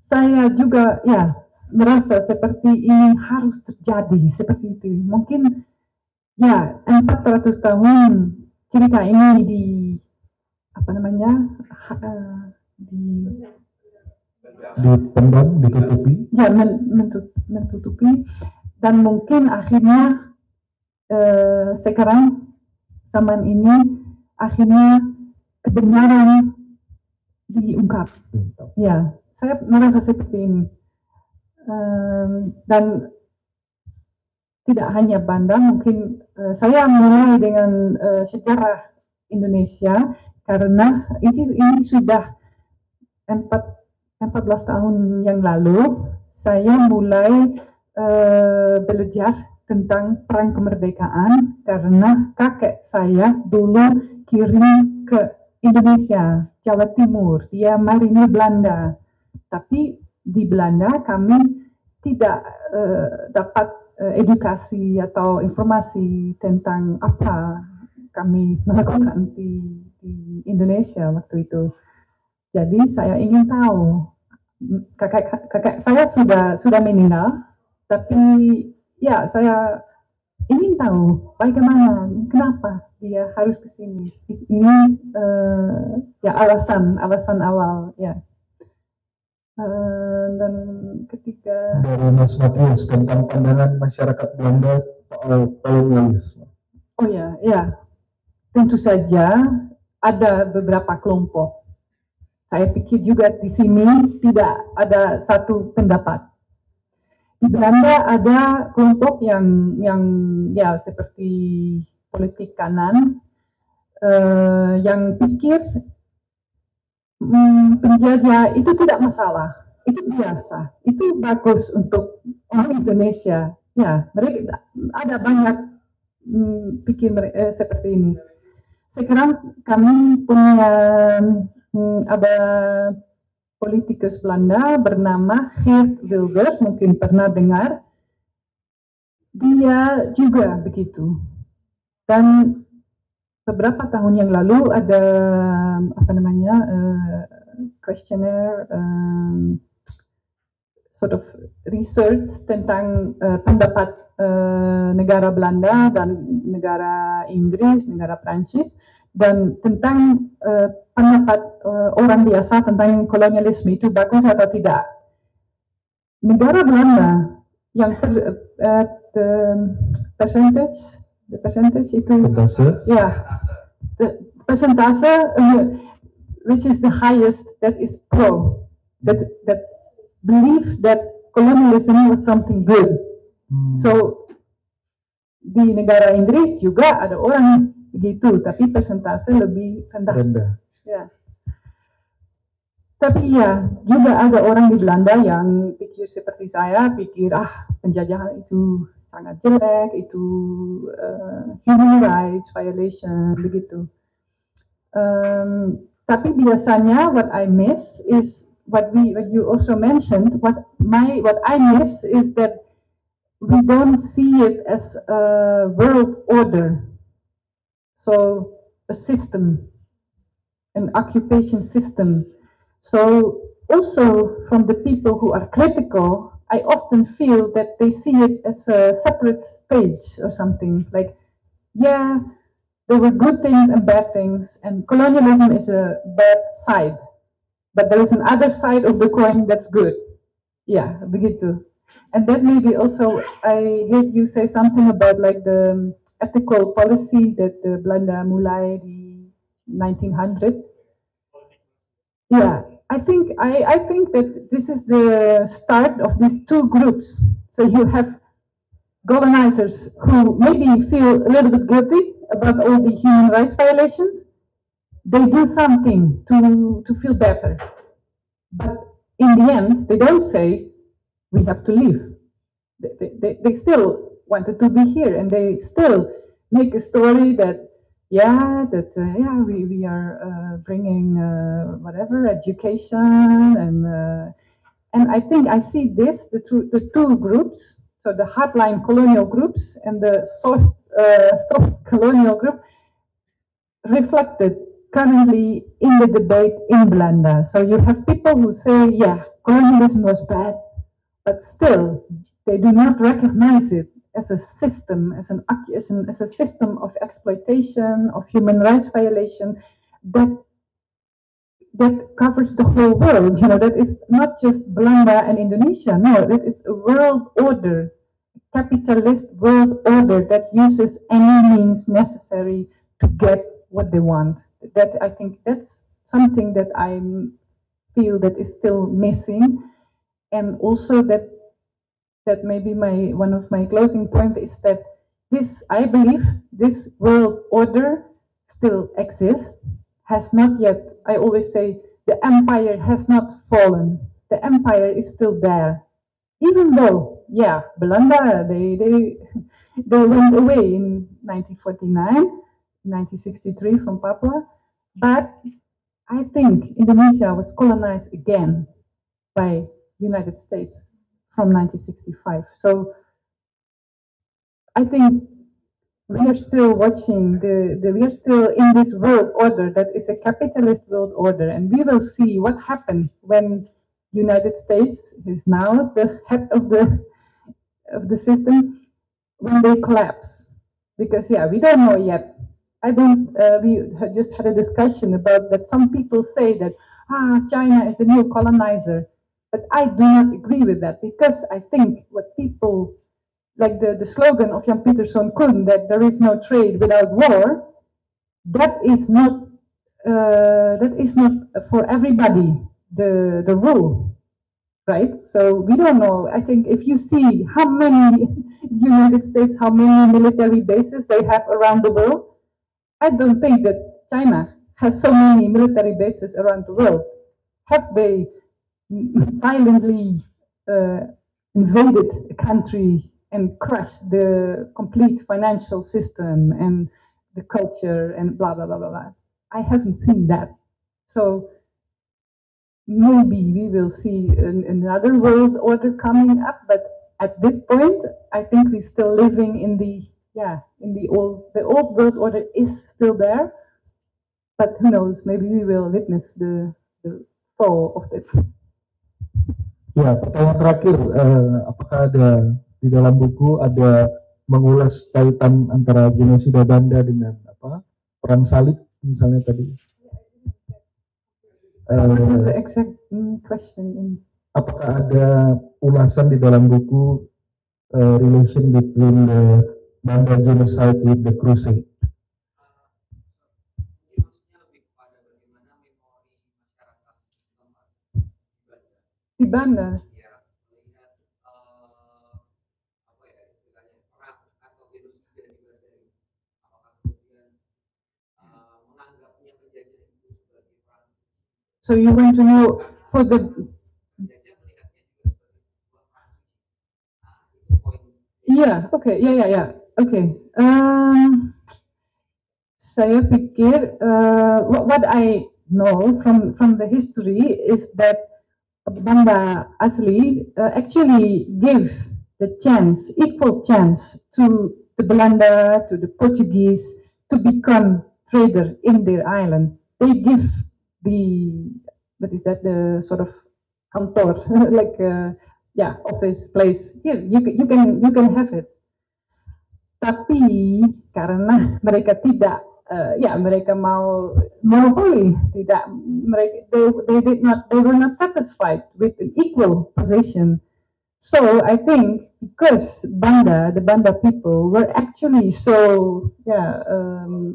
saya juga ya merasa seperti ini harus terjadi seperti itu. Mungkin ya 400 tahun cerita ini di apa namanya dipendam, ditutupi. Ya, menutupi, dan mungkin akhirnya sekarang zaman ini akhirnya kebenaran diungkap. Ya, saya merasa seperti ini. Dan tidak hanya Banda, mungkin saya mulai dengan sejarah Indonesia karena ini sudah 14 tahun yang lalu saya mulai belajar tentang perang kemerdekaan karena kakek saya dulu kirim ke Indonesia, Jawa Timur, dia marinir Belanda. Tapi di Belanda kami tidak dapat edukasi atau informasi tentang apa kami melakukan di Indonesia waktu itu. Jadi saya ingin tahu, kakek saya sudah meninggal, tapi ya saya ingin tahu bagaimana, kenapa dia harus ke sini. Ini ya alasan awal ya. Dan ketika dari Mas Matius tentang pandangan masyarakat Belanda soal kolonialisme. Oh ya, tentu saja ada beberapa kelompok. Saya pikir juga di sini tidak ada satu pendapat. Di Belanda ada kelompok yang ya seperti politik kanan yang pikir penjajah itu tidak masalah, itu biasa, itu bagus untuk orang Indonesia. Ya, mereka ada banyak pikir seperti ini. Sekarang kami punya ada politikus Belanda bernama Geert Wilders, mungkin pernah dengar. Dia juga begitu. Dan beberapa tahun yang lalu ada apa namanya questionnaire sort of research tentang pendapat negara Belanda dan negara Inggris, negara Prancis, dan tentang pendapat orang biasa tentang kolonialisme itu bagus atau tidak. Negara Belanda yang the percentage itu persentase which is the highest, that is pro, that believe that colonialism was something good. So di negara Inggris juga ada orang begitu, tapi persentase lebih rendah. Ya. Tapi ya juga ada orang di Belanda yang pikir seperti saya, pikir penjajahan itu sangat jelek, itu human rights violation begitu. Tapi biasanya what I miss is what you also mentioned. What I miss is that we don't see it as a world order. So a system, an occupation system. So also from the people who are critical, I often feel that they see it as a separate page or something. Like, yeah, there were good things and bad things, and colonialism is a bad side. But there is another side of the coin that's good. Yeah, begitu. And that maybe also, I heard you say something about like the ethical policy that the Belanda mulai di 1900. Yeah, I think that this is the start of these two groups. So you have colonizers who maybe feel a little bit guilty about all the human rights violations. They do something to feel better. But in the end, they don't say, we have to leave. They still wanted to be here, and they still make a story that yeah, that yeah, we are bringing whatever education and I think I see this the two groups, so the hardline colonial groups and the soft colonial group reflected currently in the debate in Belanda. So you have people who say, yeah, colonialism was bad, but still they do not recognize it as a system, as a system of exploitation, of human rights violation that covers the whole world. You know, that is not just Belanda and Indonesia. No, that is a world order, capitalist world order that uses any means necessary to get what they want. That I think that's something that I feel that is still missing, and also that maybe one of my closing point is that I believe this world order still exists, has not yet. I always say the empire has not fallen. The empire is still there, even though Belanda they went away in 1949. 1963 from Papua, but I think Indonesia was colonized again by United States from 1965. So I think we are still watching we are still in this world order that is a capitalist world order, and we will see what happened when United States is now the head of the system when they collapse, because we don't know yet. I don't. We just had a discussion about that. Some people say that China is the new colonizer, but I do not agree with that, because I think what people like the slogan of Jan Pieterszoon Koen, that there is no trade without war, that is not for everybody the rule, right? So we don't know. I think if you see how many United States, how many military bases they have around the world, I don't think that China has so many military bases around the world. Have they violently invaded a country and crushed the complete financial system and the culture and blah, blah, blah, blah, blah? I haven't seen that. So maybe we will see another world order coming up, but at this point, I think we're still living in the old world order is still there, but who knows, maybe we will witness the fall of it. Ya, pertanyaan terakhir, apakah ada di dalam buku ada mengulas kaitan antara genosida Banda dengan perang salib misalnya tadi? The exact question. Apakah ada ulasan di dalam buku relation between the Banda genocide with the crusade? Di Banda. So you want to know for the okay. Saya pikir what I know from the history is that Banda asli actually give the equal chance to the Belanda, to the Portuguese to become trader in their island. They give the sort of kantor like office place. Here you can have it. Tapi karena mereka tidak mereka mau monopoli, tidak they were not satisfied with an equal position. So I think because the Banda people were actually so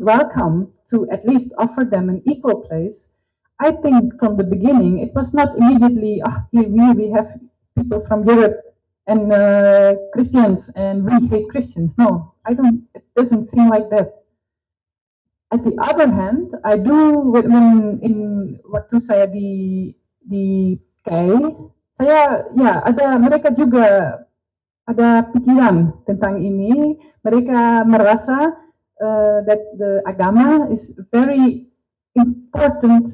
welcome to at least offer them an equal place, I think from the beginning it was not immediately here we have people from Europe and Christians and we hate Christians. No, it doesn't seem like that. At the other hand, I do waktu saya di KAI, saya mereka juga ada pikiran tentang ini. Mereka merasa that the agama is very important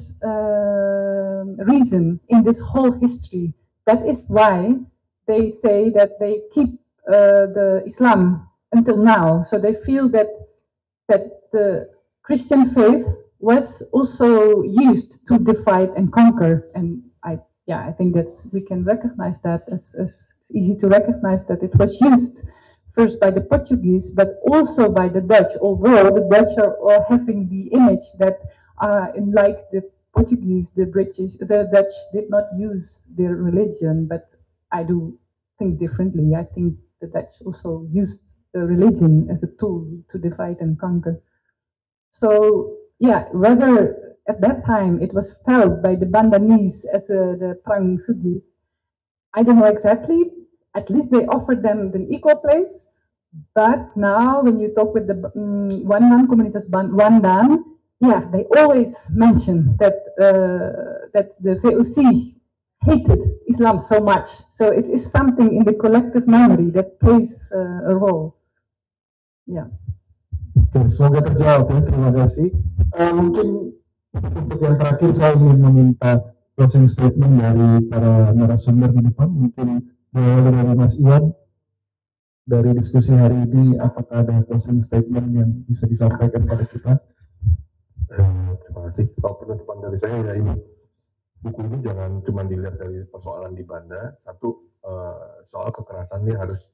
reason in this whole history. That is why they say that they keep the Islam until now. So they feel that the Christian faith was also used to divide and conquer. And I think we can recognize that as easy to recognize that it was used first by the Portuguese, but also by the Dutch, although the Dutch are having the image that like the Portuguese, the Dutch did not use their religion, but I do think differently. I think the Dutch also used the religion as a tool to divide and conquer. So yeah, whether at that time it was felt by the Bandanese as the Perang Sudi, I don't know exactly. At least they offered them an equal place. But now when you talk with the Wandan Komunitas Wandan, yeah, they always mention that that the VOC hated Islam so much. So it is something in the collective memory that plays a role. Ya. Oke, semoga terjawab ya. Terima kasih. Mungkin untuk yang terakhir saya ingin meminta closing statement dari para narasumber di depan. Mungkin dari Mas Iwan dari diskusi hari ini, apakah ada closing statement yang bisa disampaikan pada kita? Terima kasih. Kalau penutupan dari saya ya ini, buku ini jangan cuma dilihat dari persoalan di Banda. Satu, soal kekerasan ini harus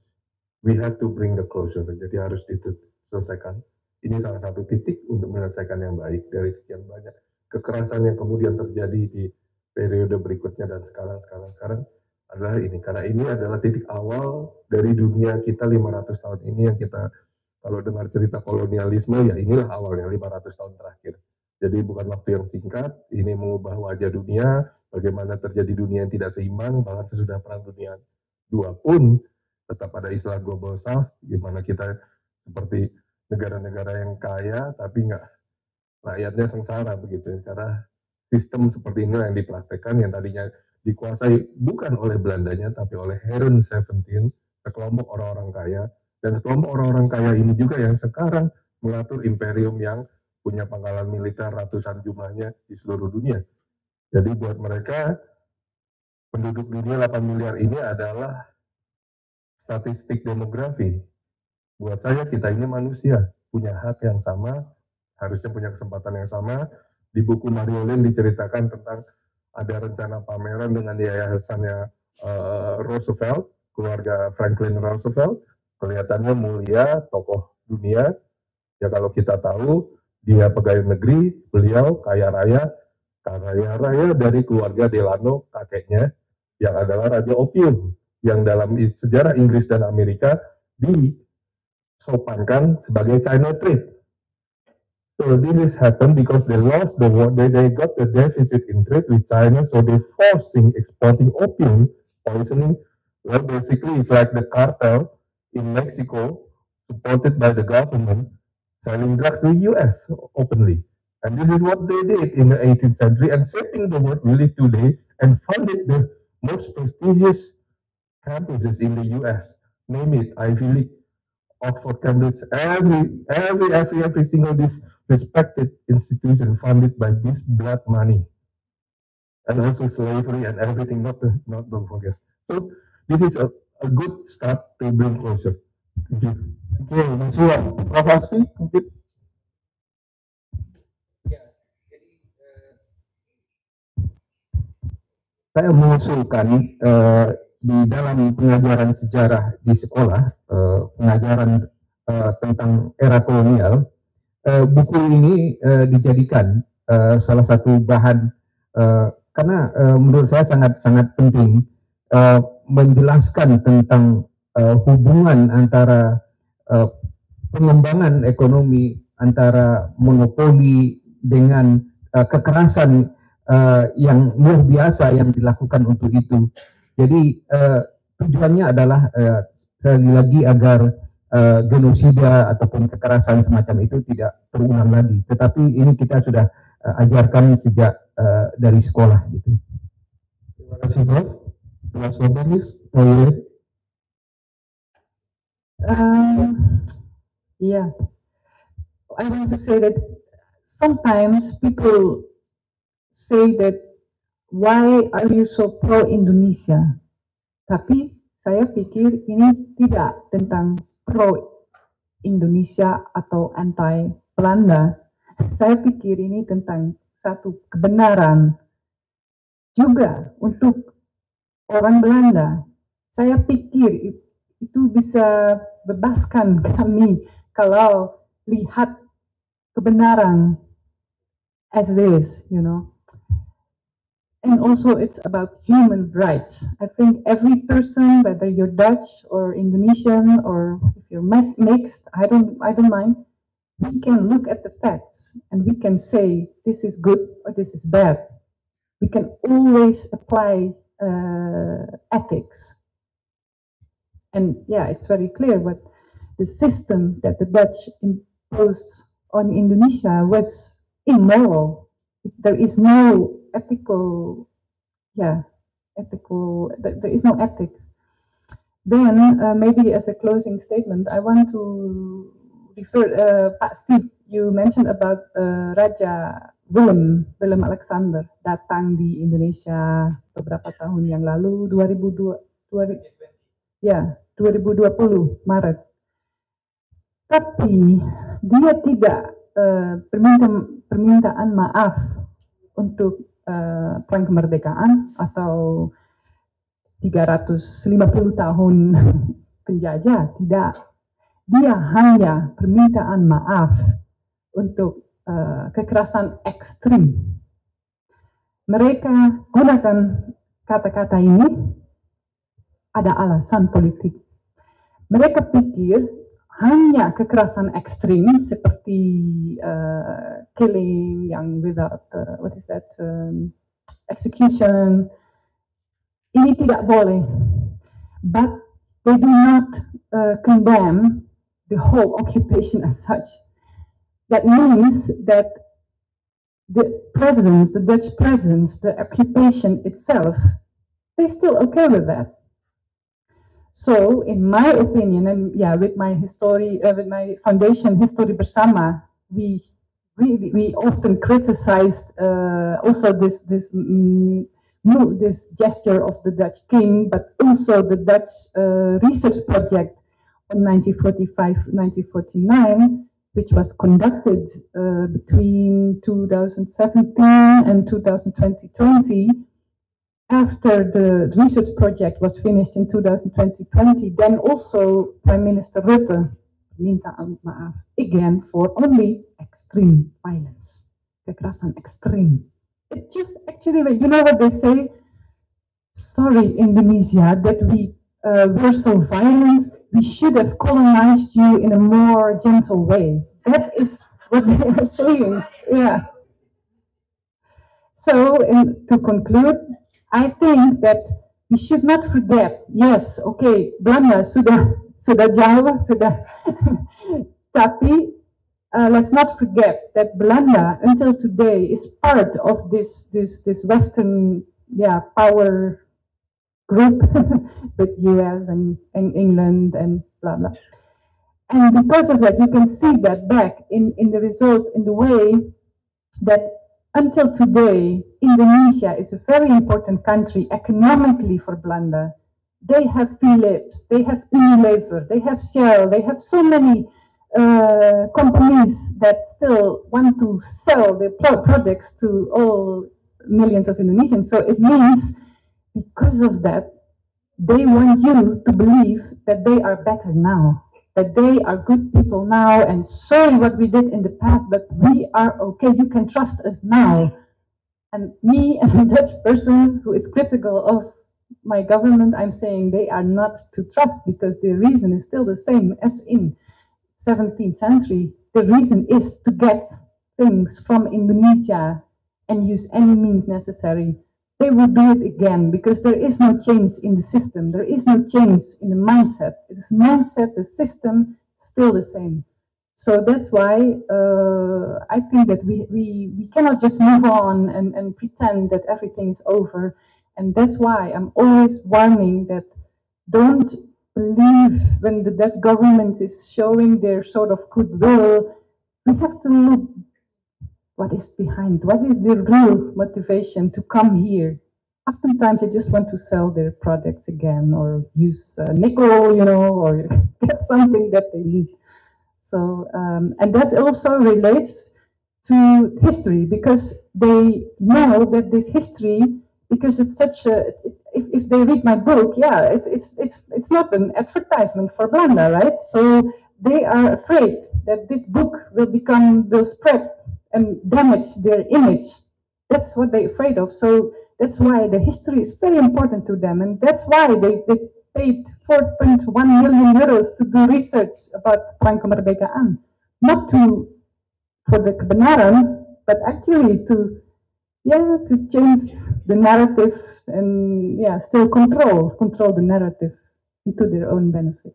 we have to bring the closure. Jadi harus diselesaikan. Ini salah satu titik untuk menyelesaikan yang baik dari sekian banyak kekerasan yang kemudian terjadi di periode berikutnya dan sekarang adalah ini. Karena ini adalah titik awal dari dunia kita 500 tahun ini yang kita, kalau dengar cerita kolonialisme, ya inilah awalnya 500 tahun terakhir. Jadi bukan waktu yang singkat, ini mengubah wajah dunia, bagaimana terjadi dunia yang tidak seimbang, bahkan sesudah Perang Dunia II pun tetap ada istilah Global South, di mana kita seperti negara-negara yang kaya, tapi nggak rakyatnya sengsara begitu. Karena sistem seperti ini yang dipraktekkan, yang tadinya dikuasai bukan oleh Belandanya, tapi oleh Heren 17, sekelompok orang-orang kaya, dan sekelompok orang-orang kaya ini juga yang sekarang mengatur imperium yang punya pangkalan militer ratusan jumlahnya di seluruh dunia. Jadi buat mereka, penduduk dunia 8 miliar ini adalah statistik demografi. Buat saya, kita ini manusia, punya hak yang sama, harusnya punya kesempatan yang sama. Di buku Mario Lane diceritakan tentang ada rencana pameran dengan yayasannya Roosevelt, keluarga Franklin Roosevelt, kelihatannya mulia, tokoh dunia. Ya kalau kita tahu, dia pegawai negeri, beliau kaya raya dari keluarga Delano, kakeknya, yang adalah Raja Opium, yang dalam sejarah Inggris dan Amerika disopankan sebagai China trade. So this is happened because they lost the war, they got the deficit in trade with China, so they forcing exporting opium, poisoning. Well, basically it's like the cartel in Mexico, supported by the government, selling drugs to the US openly. And this is what they did in the 18th century, and shaping the world we live today, and funded the most prestigious campuses in the US. Name it, Ivy League, Oxford, Cambridge, every single this respected institution funded by this blood money, and also slavery and everything. Not don't forget. So this is a good start to bring closer. Thank you. Oke, Mas Iwan, Prof. Asfi, mungkin. Saya mengusulkan di dalam pengajaran sejarah di sekolah, pengajaran tentang era kolonial, buku ini dijadikan salah satu bahan, karena menurut saya sangat penting menjelaskan tentang hubungan antara pengembangan ekonomi, antara monopoli dengan kekerasan yang luar biasa yang dilakukan untuk itu. Jadi tujuannya adalah sekali lagi agar genosida ataupun kekerasan semacam itu tidak terulang lagi. Tetapi ini kita sudah ajarkan sejak dari sekolah gitu. Terima kasih, Prof. Mas Wabanis, Iya, I want to say that sometimes people say that why are you so pro Indonesia? Tapi saya pikir ini tidak tentang pro Indonesia atau anti Belanda. Saya pikir ini tentang satu kebenaran juga untuk orang Belanda. Saya pikir itu bisa bebaskan kami kalau lihat kebenaran as it is, you know. And also it's about human rights. I think every person, whether you're Dutch or Indonesian or if you're mixed, I don't mind. We can look at the facts and we can say this is good or this is bad. We can always apply ethics. And yeah, it's very clear what the system that the Dutch imposed on Indonesia was immoral. There is no ethical, there is no ethics. Then maybe as a closing statement, I want to refer, Pak Steve, you mentioned about Raja Willem Alexander datang di Indonesia beberapa tahun yang lalu, 2020 Maret. Tapi dia tidak permintaan maaf untuk perang kemerdekaan atau 350 tahun penjajah, tidak. Dia hanya permintaan maaf untuk kekerasan ekstrim. Mereka gunakan kata-kata ini ada alasan politik. Mereka pikir hanya kekerasan ekstrim seperti killing yang without execution ini tidak boleh. But they do not condemn the whole occupation as such. That means that the Dutch presence, the occupation itself, they're still okay with that. So, in my opinion, and yeah, with my foundation History Bersama, we often criticize also this gesture of the Dutch king, but also the Dutch research project in 1945-1949, which was conducted between 2017 and 2020. After the research project was finished in 2020, then also Prime Minister Rutte minta maaf again for only extreme violence, kekerasan ekstrim. It just actually, you know what they say? Sorry, Indonesia, that we were so violent. We should have colonized you in a more gentle way. That is what they are saying. Yeah. So, to conclude, I think that we should not forget. Yes, okay, Belanda sudah jauh, tapi let's not forget that Belanda until today is part of this Western power group with US and England and blah blah. And because of that, you can see that back in the result, in the way that until today, Indonesia is a very important country economically for Belanda. They have Philips, they have Unilever, they have Shell, they have so many companies that still want to sell their products to all millions of Indonesians. So it means because of that, they want you to believe that they are better now, that they are good people now, and sorry what we did in the past, but we are okay, you can trust us now. And me, as a Dutch person who is critical of my government, I'm saying they are not to trust, because the reason is still the same as in 17th century. The reason is to get things from Indonesia and use any means necessary. They will do it again, because there is no change in the system. There is no change in the mindset. The mindset, the system, still the same. So that's why I think that we cannot just move on and pretend that everything is over. And that's why I'm always warning that don't believe when the Dutch government is showing their sort of goodwill. we have to look what is behind, what is the real motivation to come here. Oftentimes they just want to sell their products again or use nickel, you know, or get something that they need. So, and that also relates to history, because they know that this history, because it's such a, if they read my book, yeah, it's not an advertisement for Belanda, right? So they are afraid that this book will spread and damage their image. That's what they're afraid of. So that's why the history is very important to them, and that's why they paid 4.1 million euros to do research about Perang Kemerdekaan, not for the kebenaran, but actually to change the narrative and still control the narrative into their own benefit.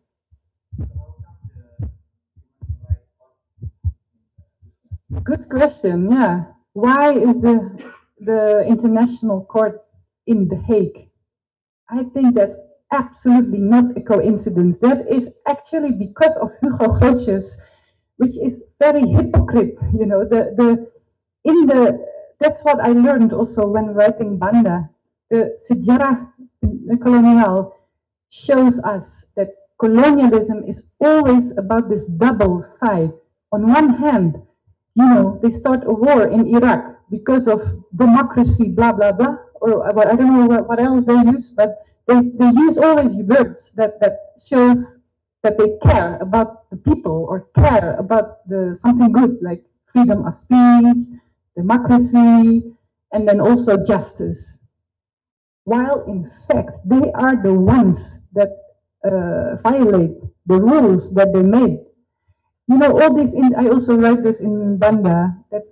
Good question. Yeah, why is the International Court in The Hague? I think that's absolutely not a coincidence. That is actually because of Hugo Grotius, which is very hypocrite. You know, that's what I learned also when writing Banda. The sejarah kolonial shows us that colonialism is always about this double side. On one hand, you know, they start a war in Iraq because of democracy, blah, blah, blah, or I don't know what else they use, but they use always words that shows that they care about the people or care about something good, like freedom of speech, democracy, and then also justice. While in fact, they are the ones that violate the rules that they made. You know, all this, I also write this in Banda, that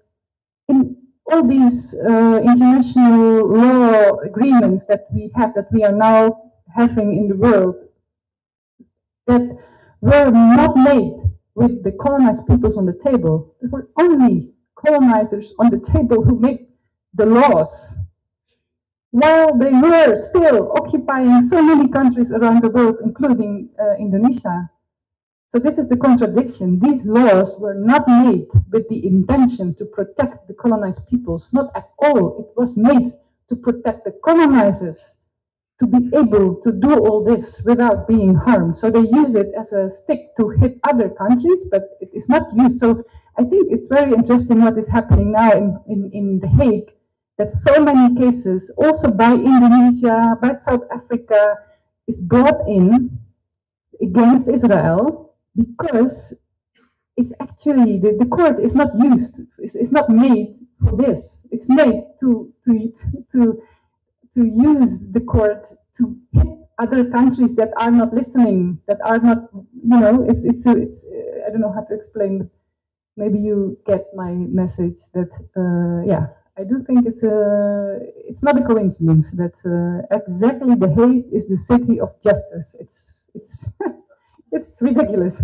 in all these international law agreements that we are now having in the world, that were not made with the colonized peoples on the table. There were only colonizers on the table who made the laws, while they were still occupying so many countries around the world, including Indonesia. So this is the contradiction. These laws were not made with the intention to protect the colonized peoples, not at all. It was made to protect the colonizers, to be able to do all this without being harmed. So they use it as a stick to hit other countries, but it is not used. So I think it's very interesting what is happening now in The Hague, that so many cases, also by Indonesia, by South Africa, is brought in against Israel, because it's actually, the court is not used, it's not made for this. It's made to use the court to hit other countries that are not listening, that are not, you know, it's I don't know how to explain, but maybe you get my message that, yeah, I do think it's not a coincidence that exactly The Hague is the city of justice. It's ridiculous.